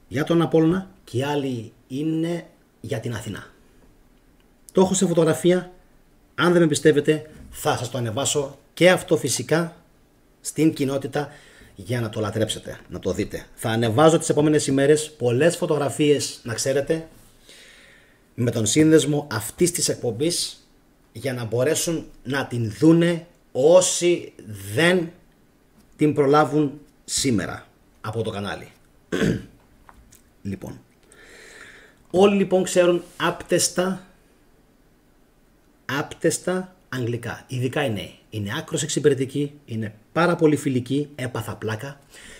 για τον Απόλλωνα και η άλλη είναι για την Αθηνά. Το έχω σε φωτογραφία. Αν δεν με πιστεύετε θα σας το ανεβάσω και αυτό φυσικά στην κοινότητα για να το λατρέψετε, να το δείτε. Θα ανεβάζω τις επόμενες ημέρες πολλές φωτογραφίες, να ξέρετε, με τον σύνδεσμο αυτής της εκπομπής, για να μπορέσουν να την δούνε όσοι δεν την προλάβουν σήμερα από το κανάλι. Λοιπόν, όλοι λοιπόν ξέρουν άπτεστα αγγλικά, ειδικά οι νέοι. Είναι άκρως εξυπηρετικοί, είναι πάρα πολύ φιλικοί, έπαθα πλάκα.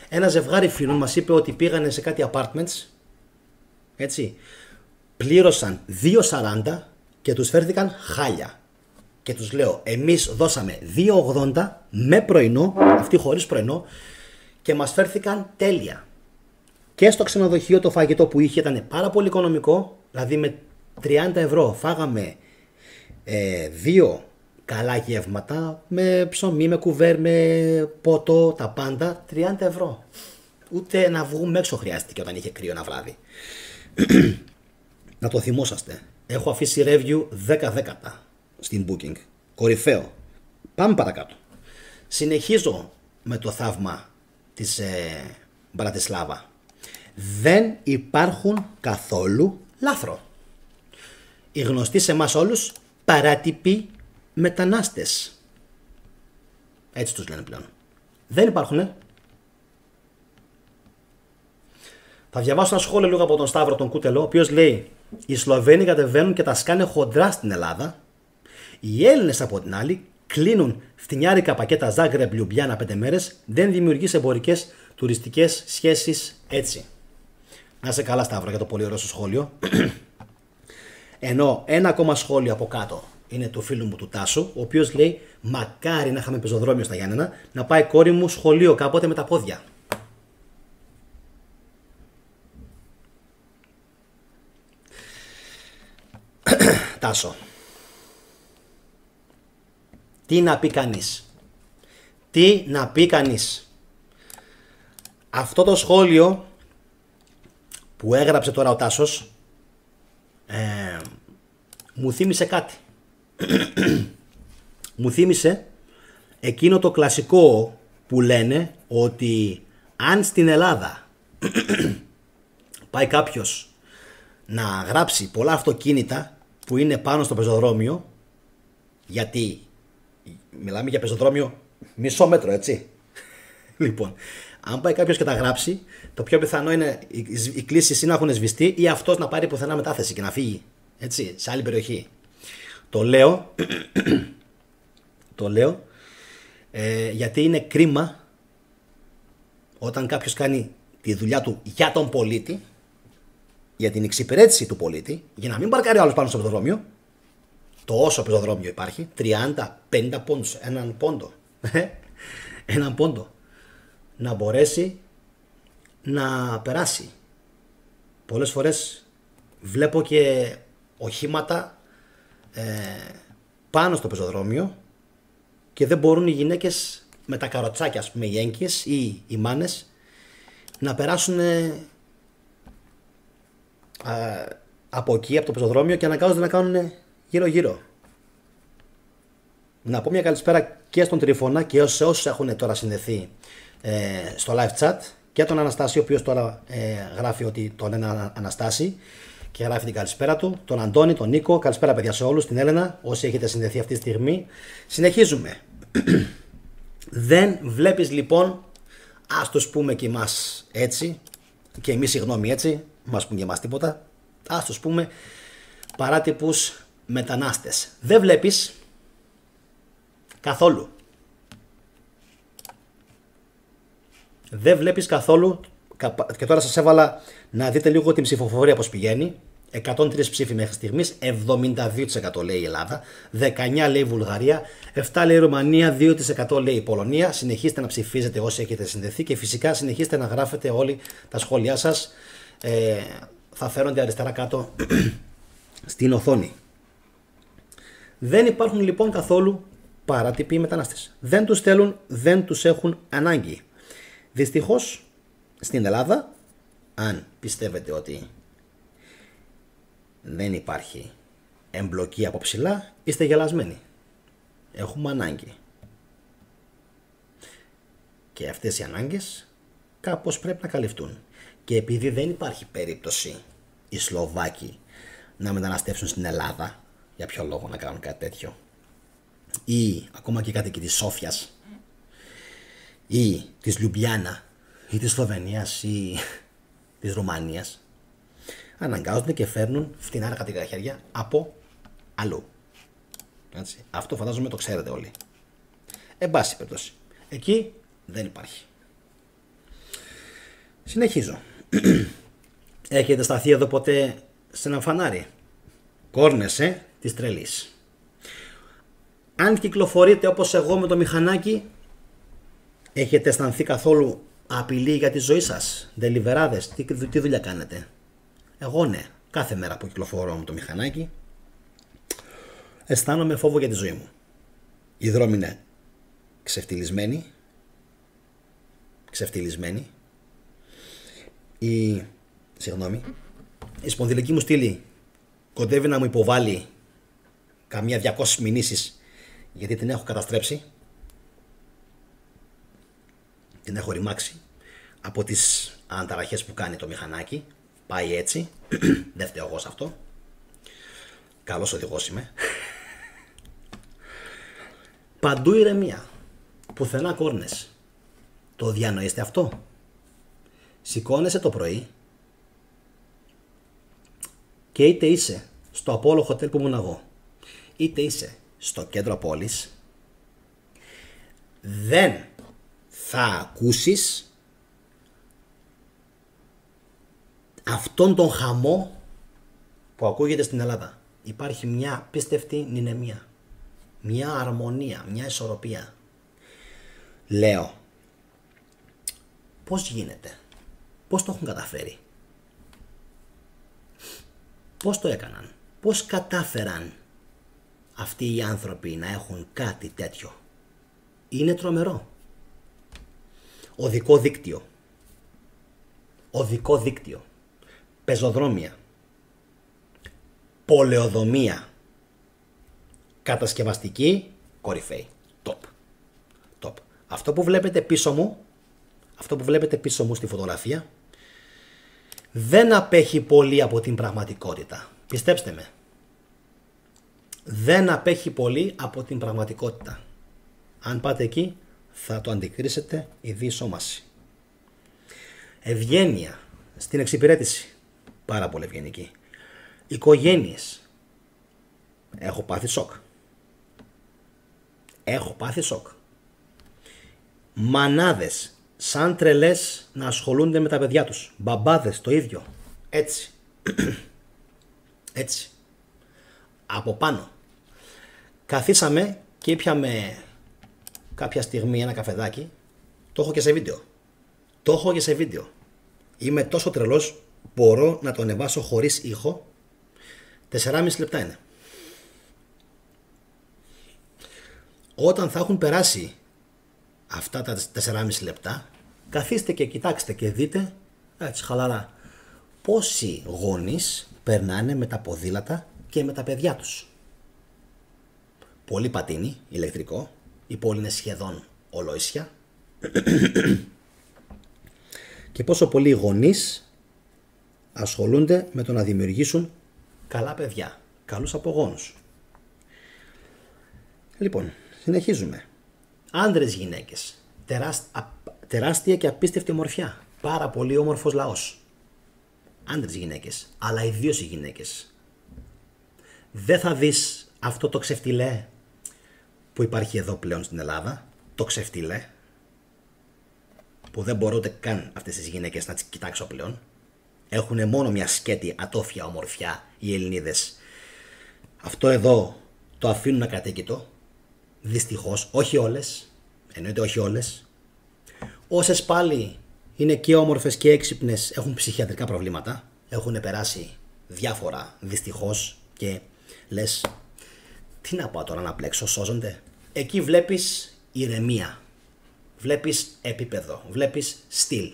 Ένα ζευγάρι φίλων μας είπε ότι πήγανε σε κάτι apartments, έτσι, πλήρωσαν 2,40 και τους φέρθηκαν χάλια. και τους λέω, εμείς δώσαμε 2,80 με πρωινό, αυτοί χωρίς πρωινό, και μας φέρθηκαν τέλεια. Και στο ξενοδοχείο το φαγητό που είχε ήταν πάρα πολύ οικονομικό, δηλαδή με 30 ευρώ φάγαμε 2 καλά γεύματα, με ψωμί, με κουβέρ, με ποτό, τα πάντα, 30 ευρώ. Ούτε να βγούμε έξω χρειάστηκε όταν είχε κρύο ένα βράδυ. Να το θυμόσαστε. Έχω αφήσει review 10 δέκατα στην Booking. Κορυφαίο. Πάμε παρακάτω. Συνεχίζω με το θαύμα της Μπρατισλάβα. Δεν υπάρχουν καθόλου λάθρο. Οι γνωστοί σε εμάς όλους παράτυποι μετανάστες. Έτσι τους λένε πλέον. Δεν υπάρχουνε. Θα διαβάσω ένα σχόλιο λίγο από τον Σταύρο τον Κούτελο, ο οποίος λέει: οι Σλοβαίνοι κατεβαίνουν και τα σκάνε χοντρά στην Ελλάδα. Οι Έλληνες από την άλλη κλείνουν φτηνιάρικα πακέτα Ζάγκρεμπ Λιουμπλιάνα 5 μέρες. Δεν δημιουργείς εμπορικές τουριστικές σχέσεις έτσι. Να είσαι καλά, Σταύρο, για το πολύ ωραίο σου σχόλιο. Ενώ ένα ακόμα σχόλιο από κάτω είναι του φίλου μου του Τάσου, ο οποίος λέει: μακάρι να είχαμε πεζοδρόμιο στα Γιάννενα, να πάει κόρη μου σχολείο κάποτε με τα πόδια. Τάσο, τι να πει κανείς? Τι να πει κανείς? Αυτό το σχόλιο που έγραψε τώρα ο Τάσος μου θύμισε κάτι. Μου θύμισε εκείνο το κλασικό που λένε ότι αν στην Ελλάδα πάει κάποιος να γράψει πολλά αυτοκίνητα που είναι πάνω στο πεζοδρόμιο, γιατί μιλάμε για πεζοδρόμιο μισό μέτρο, έτσι. Λοιπόν, αν πάει κάποιος και τα γράψει, το πιο πιθανό είναι οι κλήσεις ή να έχουν σβηστεί ή αυτός να πάρει πουθενά μετάθεση και να φύγει, έτσι, σε άλλη περιοχή. Το λέω γιατί είναι κρίμα όταν κάποιος κάνει τη δουλειά του για τον πολίτη, για την εξυπηρέτηση του πολίτη, για να μην παρκάρει άλλος πάνω στο πεζοδρόμιο. Τόσο πεζοδρόμιο υπάρχει, 30-50 πόντους, έναν πόντο, να μπορέσει να περάσει. Πολλές φορές βλέπω και οχήματα πάνω στο πεζοδρόμιο και δεν μπορούν οι γυναίκες με τα καροτσάκια, ας πούμε, οι έγκυες ή οι μάνες, να περάσουν από εκεί, από το πεζοδρόμιο, και αναγκάζονται να κάνουν γύρω-γύρω. Να πω μια καλησπέρα και στον Τριφώνα και σε όσους έχουν τώρα συνδεθεί στο live chat, και τον Αναστάση, ο οποίος τώρα γράφει ότι τον ένα Αναστάση και γράφει την καλησπέρα του, τον Αντώνη, τον Νίκο, καλησπέρα παιδιά σε όλους, την Έλενα, όσοι έχετε συνδεθεί αυτή τη στιγμή. Συνεχίζουμε. Δεν βλέπεις λοιπόν, ας τους πούμε και εμάς έτσι, και εμείς συγγνώμη έτσι, μας πούν και εμάς τίποτα, ας τους πούμε παράτυπους μετανάστες. Δεν βλέπεις καθόλου. Δεν βλέπεις καθόλου, και τώρα σας έβαλα να δείτε λίγο την ψηφοφορία πώς πηγαίνει. 103 ψήφοι μέχρι στιγμής, 72% λέει η Ελλάδα, 19% λέει η Βουλγαρία, 7% λέει η Ρουμανία, 2% λέει η Πολωνία. Συνεχίστε να ψηφίζετε όσοι έχετε συνδεθεί και φυσικά συνεχίστε να γράφετε όλοι τα σχόλιά σας. Θα φέρονται αριστερά κάτω στην οθόνη. Δεν υπάρχουν λοιπόν καθόλου παράτυποι μετανάστες. Δεν τους θέλουν, δεν τους έχουν ανάγκη. Δυστυχώς στην Ελλάδα, αν πιστεύετε ότι δεν υπάρχει εμπλοκή από ψηλά, είστε γελασμένοι. Έχουμε ανάγκη. Και αυτές οι ανάγκες κάπως πρέπει να καλυφθούν. Και επειδή δεν υπάρχει περίπτωση οι Σλοβάκοι να μεταναστεύσουν στην Ελλάδα, για ποιο λόγο να κάνουν κάτι τέτοιο, ή ακόμα και κάτοικοι της Σόφιας ή της Λιουμπλιάνα ή της Σλοβενίας ή της Ρουμανίας, αναγκάζονται και φέρνουν φτηνά εργατικά χέρια από αλλού. Έτσι. Αυτό φαντάζομαι το ξέρετε όλοι. Εν πάση περιπτώσει, εκεί δεν υπάρχει. Συνεχίζω. Έχετε σταθεί εδώ ποτέ σε ένα φανάρι? Κόρνεσαι της τρελής. Αν κυκλοφορείτε όπως εγώ με το μηχανάκι, έχετε αισθανθεί καθόλου απειλή για τη ζωή σας? Ντελιβεράδες, τι δουλειά κάνετε? Εγώ ναι, κάθε μέρα που κυκλοφορώ με το μηχανάκι αισθάνομαι φόβο για τη ζωή μου. Οι δρόμοι είναι ξεφτυλισμένοι. Η σπονδυλική μου στήλη κοντεύει να μου υποβάλει καμία 200 μηνύσεις, γιατί την έχω καταστρέψει. Την έχω ρημάξει από τις αναταραχές που κάνει το μηχανάκι. Πάει έτσι. Δεν φταίω εγώ σε αυτό. Καλός οδηγός είμαι. Παντού ηρεμία. Πουθενά κόρνες. Το διανοείστε αυτό? Σηκώνεσαι το πρωί και είτε είσαι στο Apollo Hotel που ήμουν εγώ, είτε είσαι στο κέντρο πόλης, δεν θα ακούσεις αυτόν τον χαμό που ακούγεται στην Ελλάδα. Υπάρχει μια πίστευτη νηνεμία, μια αρμονία, μια ισορροπία. Λέω, πώς γίνεται, πώς το έχουν καταφέρει, πώς το έκαναν, πώς κατάφεραν αυτοί οι άνθρωποι να έχουν κάτι τέτοιο? Είναι τρομερό. Οδικό δίκτυο, πεζοδρόμια, πολεοδομία, κατασκευαστική, κορυφαίη, top. Αυτό που βλέπετε πίσω μου στη φωτογραφία δεν απέχει πολύ από την πραγματικότητα. Πιστέψτε με. Δεν απέχει πολύ από την πραγματικότητα. Αν πάτε εκεί θα το αντικρίσετε η διεισόμαση. Ευγένεια στην εξυπηρέτηση. Πάρα πολύ ευγενική. Οικογένειες. Έχω πάθει σοκ. Μανάδες σαν τρελές να ασχολούνται με τα παιδιά τους. Μπαμπάδες το ίδιο. Έτσι. Από πάνω. Καθίσαμε και ήπιαμε κάποια στιγμή ένα καφεδάκι. Το έχω και σε βίντεο. Είμαι τόσο τρελός, μπορώ να το ανεβάσω χωρίς ήχο. 4,5 λεπτά είναι. Όταν θα έχουν περάσει αυτά τα 4,5 λεπτά, καθίστε και κοιτάξτε και δείτε, έτσι χαλαρά, πόσοι γονείς περνάνε με τα ποδήλατα και με τα παιδιά τους. Πολύ πατίνι, ηλεκτρικό, η πόλη είναι σχεδόν ολόησια. Και πόσο πολλοί γονείς ασχολούνται με το να δημιουργήσουν καλά παιδιά, καλούς απογόνους. Λοιπόν, συνεχίζουμε. Άνδρες, γυναίκες, τεράστια και απίστευτη ομορφιά, πάρα πολύ όμορφος λαός. Άντρες, γυναίκες, αλλά ιδίως οι γυναίκες. Δεν θα δεις αυτό το ξεφτιλέ που υπάρχει εδώ πλέον στην Ελλάδα, το ξεφτιλέ, που δεν μπορώ ούτε καν αυτές τις γυναίκες να τις κοιτάξω πλέον. Έχουν μόνο μια σκέτη ατόφια ομορφιά οι Ελληνίδες. Αυτό εδώ το αφήνουν ακατοίκητο. Δυστυχώς, όχι όλες, εννοείται όχι όλες. Όσες πάλι είναι και όμορφες και έξυπνες, έχουν ψυχιατρικά προβλήματα, έχουν περάσει διάφορα δυστυχώς και λες, τι να πάω τώρα να πλέξω, σώζονται? Εκεί βλέπεις ηρεμία, βλέπεις επίπεδο, βλέπεις στυλ,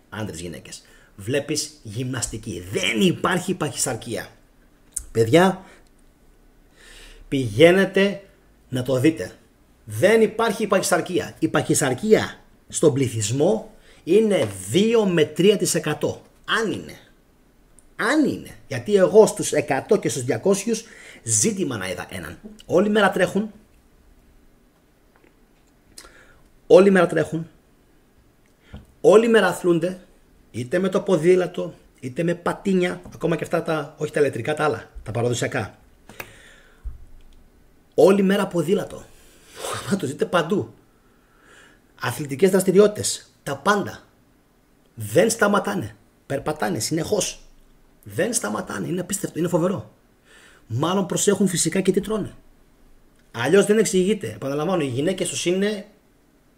άντρες, γυναίκες, βλέπεις γυμναστική. Δεν υπάρχει παχυσαρκία. Παιδιά, πηγαίνετε να το δείτε. Δεν υπάρχει παχυσαρκία. Η παχυσαρκία στον πληθυσμό είναι 2 με 3%. Αν είναι. Γιατί εγώ στους 100 και στους 200 ζήτημα να είδα έναν. Όλη μέρα τρέχουν. Όλη μέρα αθλούνται. Είτε με το ποδήλατο, είτε με πατίνια. Ακόμα και αυτά όχι τα ηλεκτρικά, τα άλλα, τα παραδοσιακά. Όλη μέρα ποδήλατο. Θα το δείτε παντού. Αθλητικές δραστηριότητες. Τα πάντα. Δεν σταματάνε. Περπατάνε συνεχώς. Δεν σταματάνε. Είναι απίστευτο. Είναι φοβερό. Μάλλον προσέχουν φυσικά και τι τρώνε. Αλλιώς δεν εξηγείται. Επαναλαμβάνω, οι γυναίκες τους είναι.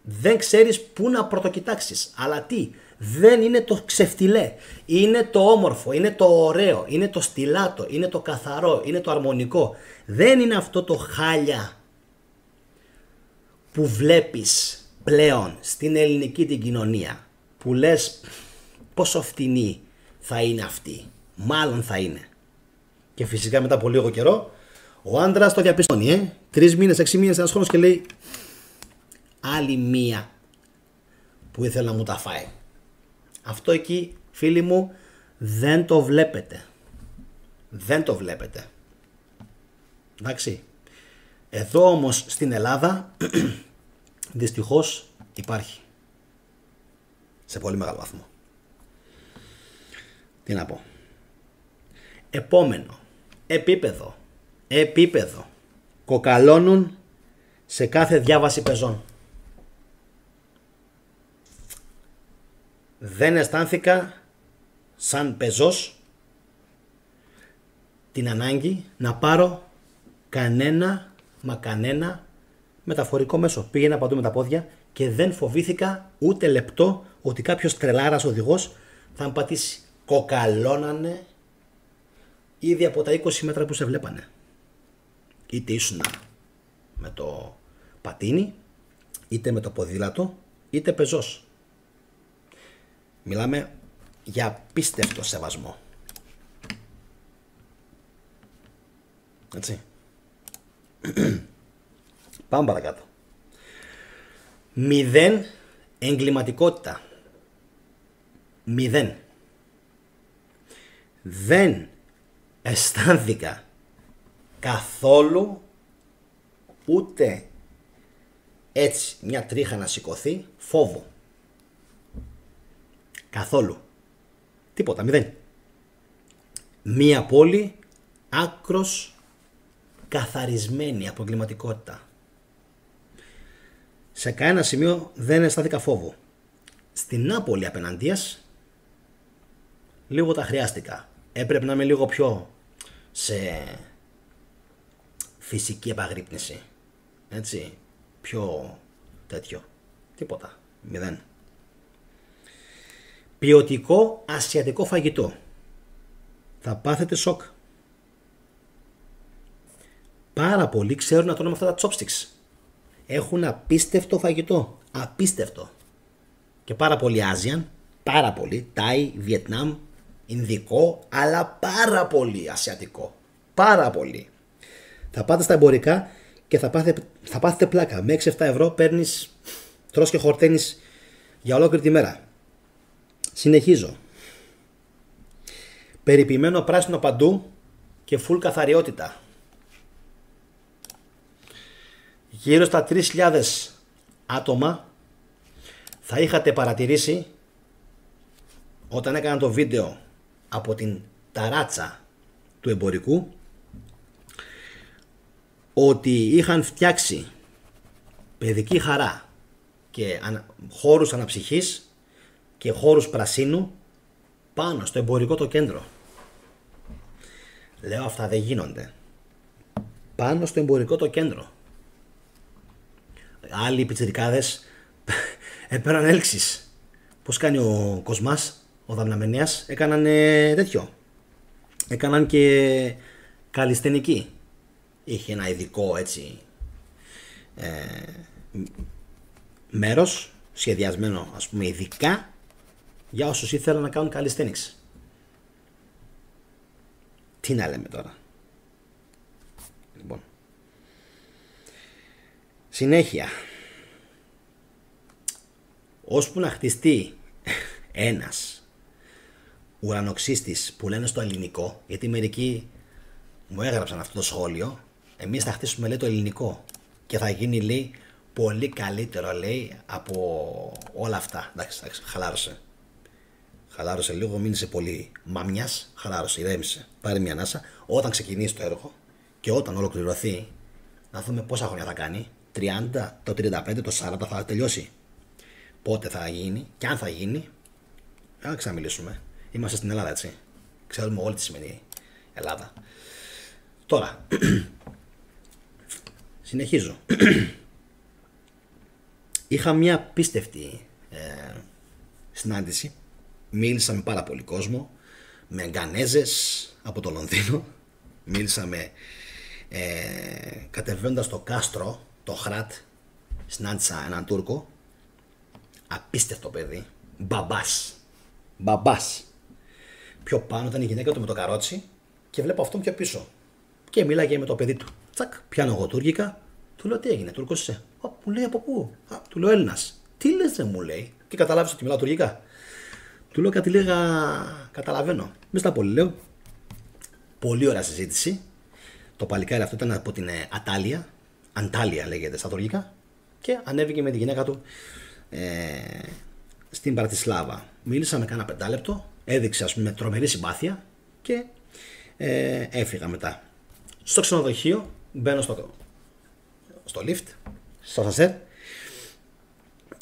Δεν ξέρεις πού να πρωτοκοιτάξεις. Αλλά τι, δεν είναι το ξεφτιλέ. Είναι το όμορφο, είναι το ωραίο, είναι το στιλάτο, είναι το καθαρό, είναι το αρμονικό. Δεν είναι αυτό το χάλια που βλέπεις πλέον στην ελληνική την κοινωνία. Που λες πόσο φτηνή θα είναι αυτή. Μάλλον θα είναι. Και φυσικά μετά από λίγο καιρό ο άντρας το διαπιστώνει. 3 μήνες, 6 μήνες, ένας χρόνος και λέει άλλη μία που ήθελε να μου τα φάει. Αυτό εκεί, φίλοι μου, δεν το βλέπετε. Δεν το βλέπετε. Εντάξει. Εδώ όμως στην Ελλάδα δυστυχώς υπάρχει. Σε πολύ μεγάλο βαθμό. Τι να πω. Επόμενο. Επίπεδο. Κοκαλώνουν σε κάθε διάβαση πεζών. Δεν αισθάνθηκα σαν πεζός την ανάγκη να πάρω κανένα μεταφορικό μέσο. Πήγαινα παντού με τα πόδια και δεν φοβήθηκα ούτε λεπτό ότι κάποιος τρελάρας οδηγός θα με πατήσει. Κοκαλώνανε ήδη από τα 20 μέτρα που σε βλέπανε. Είτε ήσουνα με το πατίνι, είτε με το ποδήλατο, είτε πεζός. Μιλάμε για απίστευτο σεβασμό. Έτσι. Πάμε παρακάτω. 0 εγκληματικότητα. 0. Δεν αισθάνθηκα καθόλου ούτε έτσι μια τρίχα να σηκωθεί φόβο. Καθόλου. Τίποτα, 0. Μία πόλη άκρος καθαρισμένη από εγκληματικότητα. Σε κανένα σημείο δεν αισθάνθηκα φόβο. Στην Νάπολη απέναντίας λίγο τα χρειάστηκα. Έπρεπε να είμαι λίγο πιο σε φυσική επαγρύπνηση. Έτσι. Πιο τέτοιο. Τίποτα. 0. Ποιοτικό ασιατικό φαγητό. Θα πάθετε σοκ. Πάρα πολλοί ξέρουν να τρώνε με αυτά τα chopsticks. Έχουν απίστευτο φαγητό. Απίστευτο. Και πάρα πολύ Asian. Πάρα πολύ. Τάι, Βιετνάμ, Ινδικό. Αλλά πάρα πολύ ασιατικό. Πάρα πολύ. Θα πάτε στα εμπορικά και θα πάθετε πλάκα. Με 6-7 ευρώ παίρνεις, τρως και χορταίνεις για ολόκληρη τη μέρα. Συνεχίζω. Περιποιημένο πράσινο παντού και full καθαριότητα. Γύρω στα 3.000 άτομα θα είχατε παρατηρήσει όταν έκανα το βίντεο από την ταράτσα του εμπορικού ότι είχαν φτιάξει παιδική χαρά και χώρους αναψυχής και χώρους πρασίνου πάνω στο εμπορικό το κέντρο. Λέω αυτά δεν γίνονται. Πάνω στο εμπορικό το κέντρο. Άλλοι πιτσιρικάδες έπαιρναν έλξεις. Πώς κάνει ο Κοσμάς, ο Δαμναμενέας, έκαναν τέτοιο. Έκαναν και καλλισθενική. Είχε ένα ειδικό έτσι μέρος σχεδιασμένο ας πούμε ειδικά για όσους ήθελαν να κάνουν calisthenics. Τι να λέμε τώρα. Λοιπόν. Συνέχεια. Ώσπου να χτιστεί ένας ουρανοξύστης που λένε στο ελληνικό, γιατί μερικοί μου έγραψαν αυτό το σχόλιο, εμείς θα χτίσουμε λέει το ελληνικό και θα γίνει λέει πολύ καλύτερο λέει από όλα αυτά. Εντάξει, χαλάρωσε. Χαλάρωσε λίγο, μην είσαι πολύ μαμιάς, χαλάρωσε, ηρέμησε, πάρε μια ανάσα. Όταν ξεκινήσει το έργο και όταν ολοκληρωθεί, να δούμε πόσα χρόνια θα κάνει. 30, το 35, το 40 θα τελειώσει. Πότε θα γίνει και αν θα γίνει, να ξαναμιλήσουμε. Είμαστε στην Ελλάδα, έτσι. Ξέρουμε όλη τι σημαίνει Ελλάδα. Τώρα, Συνεχίζω. Είχα μια απίστευτη συνάντηση. Μίλησα με πάρα πολύ κόσμο. Με Γκανέζες από το Λονδίνο. Μίλησα με κατεβαίνοντας το κάστρο, το Χράτ. Συνάντησα έναν Τούρκο. Απίστευτο παιδί. Μπαμπάς. Πιο πάνω ήταν η γυναίκα του με το καρότσι και βλέπω αυτόν πιο πίσω. Και μίλαγε με το παιδί του. Τσακ, πιάνω εγώ τουρκικά. Του λέω τι έγινε, Τούρκος είσαι? Μου λέει από πού? Του λέω Έλληνας. Τι λες ρε, μου λέει. Και καταλάβεις ότι μιλάω τουρκικά. Του λέω κάτι λίγα, καταλαβαίνω. Μη στα πολύ λέω. Πολύ ωραία συζήτηση. Το παλικάρι αυτό ήταν από την Αντάλια λέγεται στα τουρκικά. Και ανέβηκε με τη γυναίκα του στην Πρατισλάβα. Μίλησα κάνα 5 λεπτό. Έδειξε ας πούμε τρομερή συμπάθεια. Και έφυγα μετά. Στο ξενοδοχείο μπαίνω στο lift, στο ασανσέρ.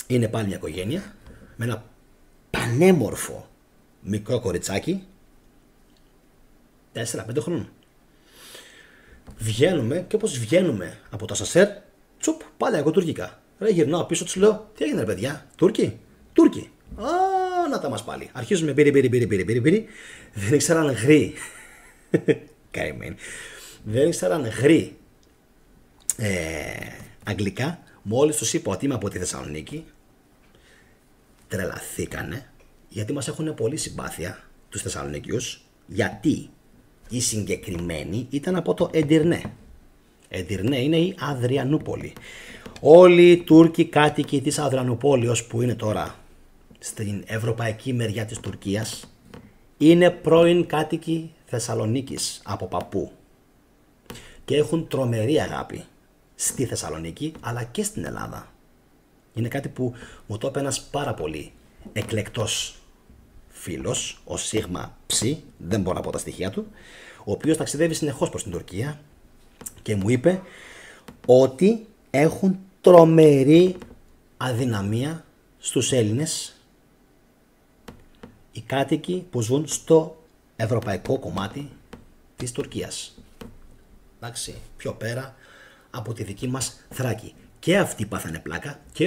Είναι πάλι μια οικογένεια με ένα πανέμορφο μικρό κοριτσάκι 4-5 χρόνων. Βγαίνουμε και όπως βγαίνουμε από το ασανσέρ, τσουπ, πάλι εγώ τουρκικά. Ρε, γυρνάω πίσω, τους λέω, τι έγινε ρε παιδιά, Τούρκοι? Α, να τα μας πάλι. Αρχίζουμε πυρι. Δεν ήξεραν γρή. Καημένοι. Δεν ήξεραν γρή αγγλικά. Μόλις τους είπα ότι είμαι από τη Θεσσαλονίκη, τρελαθήκανε, γιατί μας έχουν πολύ συμπάθεια τους Θεσσαλονίκιους, γιατί οι συγκεκριμένοι ήταν από το Εντυρνέ. Εντυρνέ είναι η Αδριανούπολη. Όλοι οι Τούρκοι κάτοικοι της Αδριανουπόλεως που είναι τώρα στην ευρωπαϊκή μεριά της Τουρκίας είναι πρώην κάτοικοι Θεσσαλονίκης από παππού και έχουν τρομερή αγάπη στη Θεσσαλονίκη αλλά και στην Ελλάδα. Είναι κάτι που μου το είπε ένας πάρα πολύ εκλεκτός φίλος, ο Σίγμα Ψι, δεν μπορώ να πω τα στοιχεία του, ο οποίος ταξιδεύει συνεχώς προς την Τουρκία και μου είπε ότι έχουν τρομερή αδυναμία στους Έλληνες οι κάτοικοι που ζουν στο ευρωπαϊκό κομμάτι της Τουρκίας. Εντάξει, πιο πέρα από τη δική μας Θράκη. Και αυτοί πάθανε πλάκα και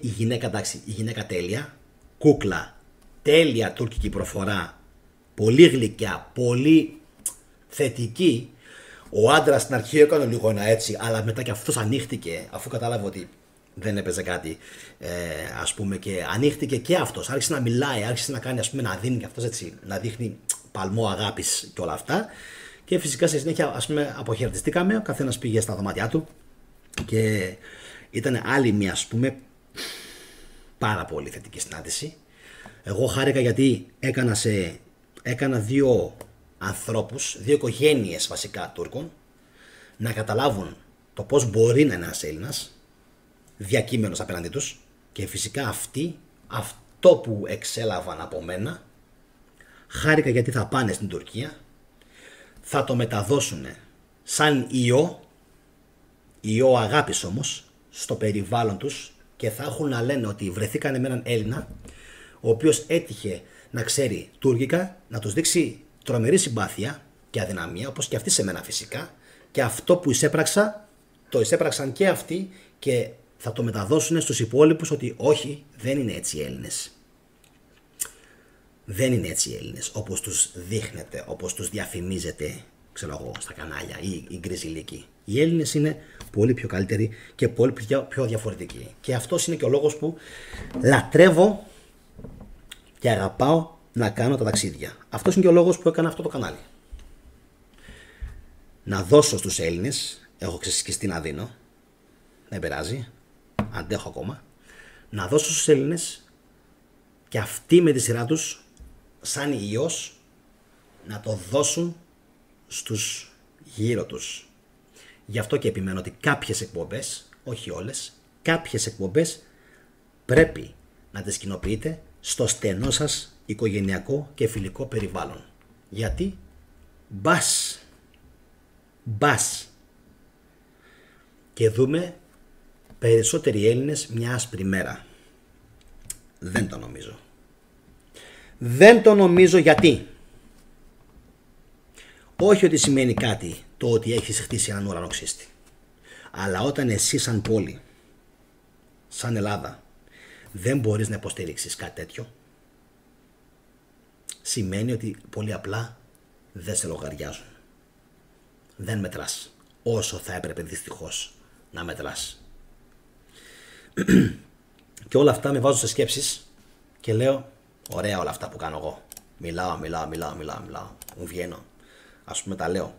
η γυναίκα, εντάξει, η γυναίκα τέλεια, κούκλα, τέλεια τουρκική προφορά, πολύ γλυκιά, πολύ θετική. Ο άντρας στην αρχή έκανε λίγο ένα έτσι, αλλά μετά και αυτός ανοίχτηκε, αφού κατάλαβε ότι δεν έπαιζε κάτι, ας πούμε, και ανοίχτηκε και αυτός. Άρχισε να μιλάει, άρχισε να κάνει, ας πούμε, να δίνει και αυτός έτσι, να δείχνει παλμό αγάπης και όλα αυτά. Και φυσικά στη συνέχεια, ας πούμε, αποχαιρετιστήκαμε, ο καθένας πήγε στα δωμάτια του και ήταν άλλη μια, ας πούμε, πάρα πολύ θετική συνάντηση. Εγώ χάρηκα γιατί έκανα δύο ανθρώπους, δύο οικογένειες βασικά Τούρκων, να καταλάβουν το πώς μπορεί να είναι ένας Έλληνας διακείμενος απέναντί τους και φυσικά αυτοί αυτό που εξέλαβαν από μένα χάρηκα γιατί θα πάνε στην Τουρκία, θα το μεταδώσουν σαν ιό αγάπης όμως στο περιβάλλον τους και θα έχουν να λένε ότι βρεθήκανε με έναν Έλληνα ο οποίος έτυχε να ξέρει τουρκικά, να τους δείξει τρομερή συμπάθεια και αδυναμία, όπως και αυτοί σε μένα φυσικά, και αυτό που εισέπραξα το εισέπραξαν και αυτοί και θα το μεταδώσουν στους υπόλοιπους ότι όχι, δεν είναι έτσι οι Έλληνες. Δεν είναι έτσι οι Έλληνες όπως τους δείχνετε, όπως τους διαφημίζετε, ξέρω εγώ, στα κανάλια ή οι γκριζιλίκοι. Οι Έλληνες είναι πολύ πιο καλύτεροι και πολύ πιο διαφορετικοί. Και αυτός είναι και ο λόγος που λατρεύω και αγαπάω να κάνω τα ταξίδια. Αυτός είναι και ο λόγος που έκανα αυτό το κανάλι. Να δώσω στους Έλληνες, έχω ξεσκιστεί να δίνω, δεν πειράζει, αντέχω ακόμα, να δώσω στους Έλληνες και αυτοί με τη σειρά τους, σαν ιός, να το δώσουν στους γύρω τους. Γι' αυτό και επιμένω ότι κάποιες εκπομπές, όχι όλες, κάποιες εκπομπές πρέπει να τις κοινοποιείτε στο στενό σας οικογενειακό και φιλικό περιβάλλον. Γιατί μπας και δούμε περισσότεροι Έλληνες μια άσπρη μέρα. Δεν το νομίζω. Δεν το νομίζω γιατί. Όχι ότι σημαίνει κάτι το ότι έχεις χτίσει έναν ουρανοξύστη. Αλλά όταν εσύ σαν πόλη, σαν Ελλάδα, δεν μπορείς να υποστηρίξεις κάτι τέτοιο, σημαίνει ότι πολύ απλά δεν σε λογαριάζουν. Δεν μετράς όσο θα έπρεπε δυστυχώς να μετράς. Και όλα αυτά με βάζουν σε σκέψεις και λέω, ωραία όλα αυτά που κάνω εγώ. Μιλάω, μου βγαίνω. Ας πούμε τα λέω.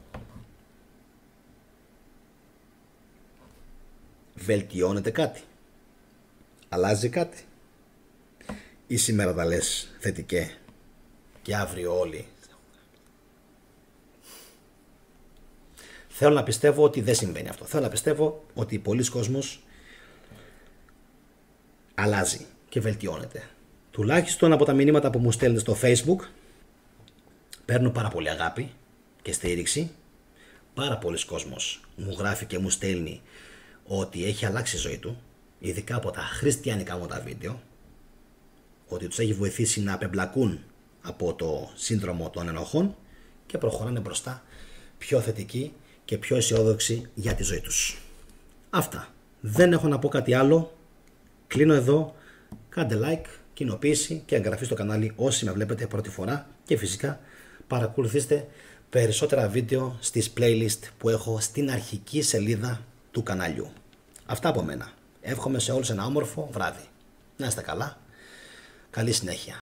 Βελτιώνεται κάτι? Αλλάζει κάτι? Ή σήμερα τα λες θετικέ και αύριο όλοι? Θέλω να πιστεύω ότι δεν συμβαίνει αυτό. Θέλω να πιστεύω ότι πολλοί κόσμος αλλάζει και βελτιώνεται. Τουλάχιστον από τα μηνύματα που μου στέλνετε στο Facebook παίρνω πάρα πολύ αγάπη και στήριξη. Πάρα πολλοί κόσμος μου γράφει και μου στέλνει ότι έχει αλλάξει η ζωή του, ειδικά από τα χριστιανικά μου τα βίντεο, ότι τους έχει βοηθήσει να απεμπλακούν από το σύνδρομο των ενοχών και προχωράνε μπροστά πιο θετικοί και πιο αισιόδοξοι για τη ζωή τους. Αυτά. Δεν έχω να πω κάτι άλλο. Κλείνω εδώ. Κάντε like, κοινοποίηση και εγγραφή στο κανάλι όσοι με βλέπετε πρώτη φορά και φυσικά παρακολουθήστε περισσότερα βίντεο στις playlist που έχω στην αρχική σελίδα του καναλιού. Αυτά από μένα. Εύχομαι σε όλους ένα όμορφο βράδυ. Να είστε καλά. Καλή συνέχεια.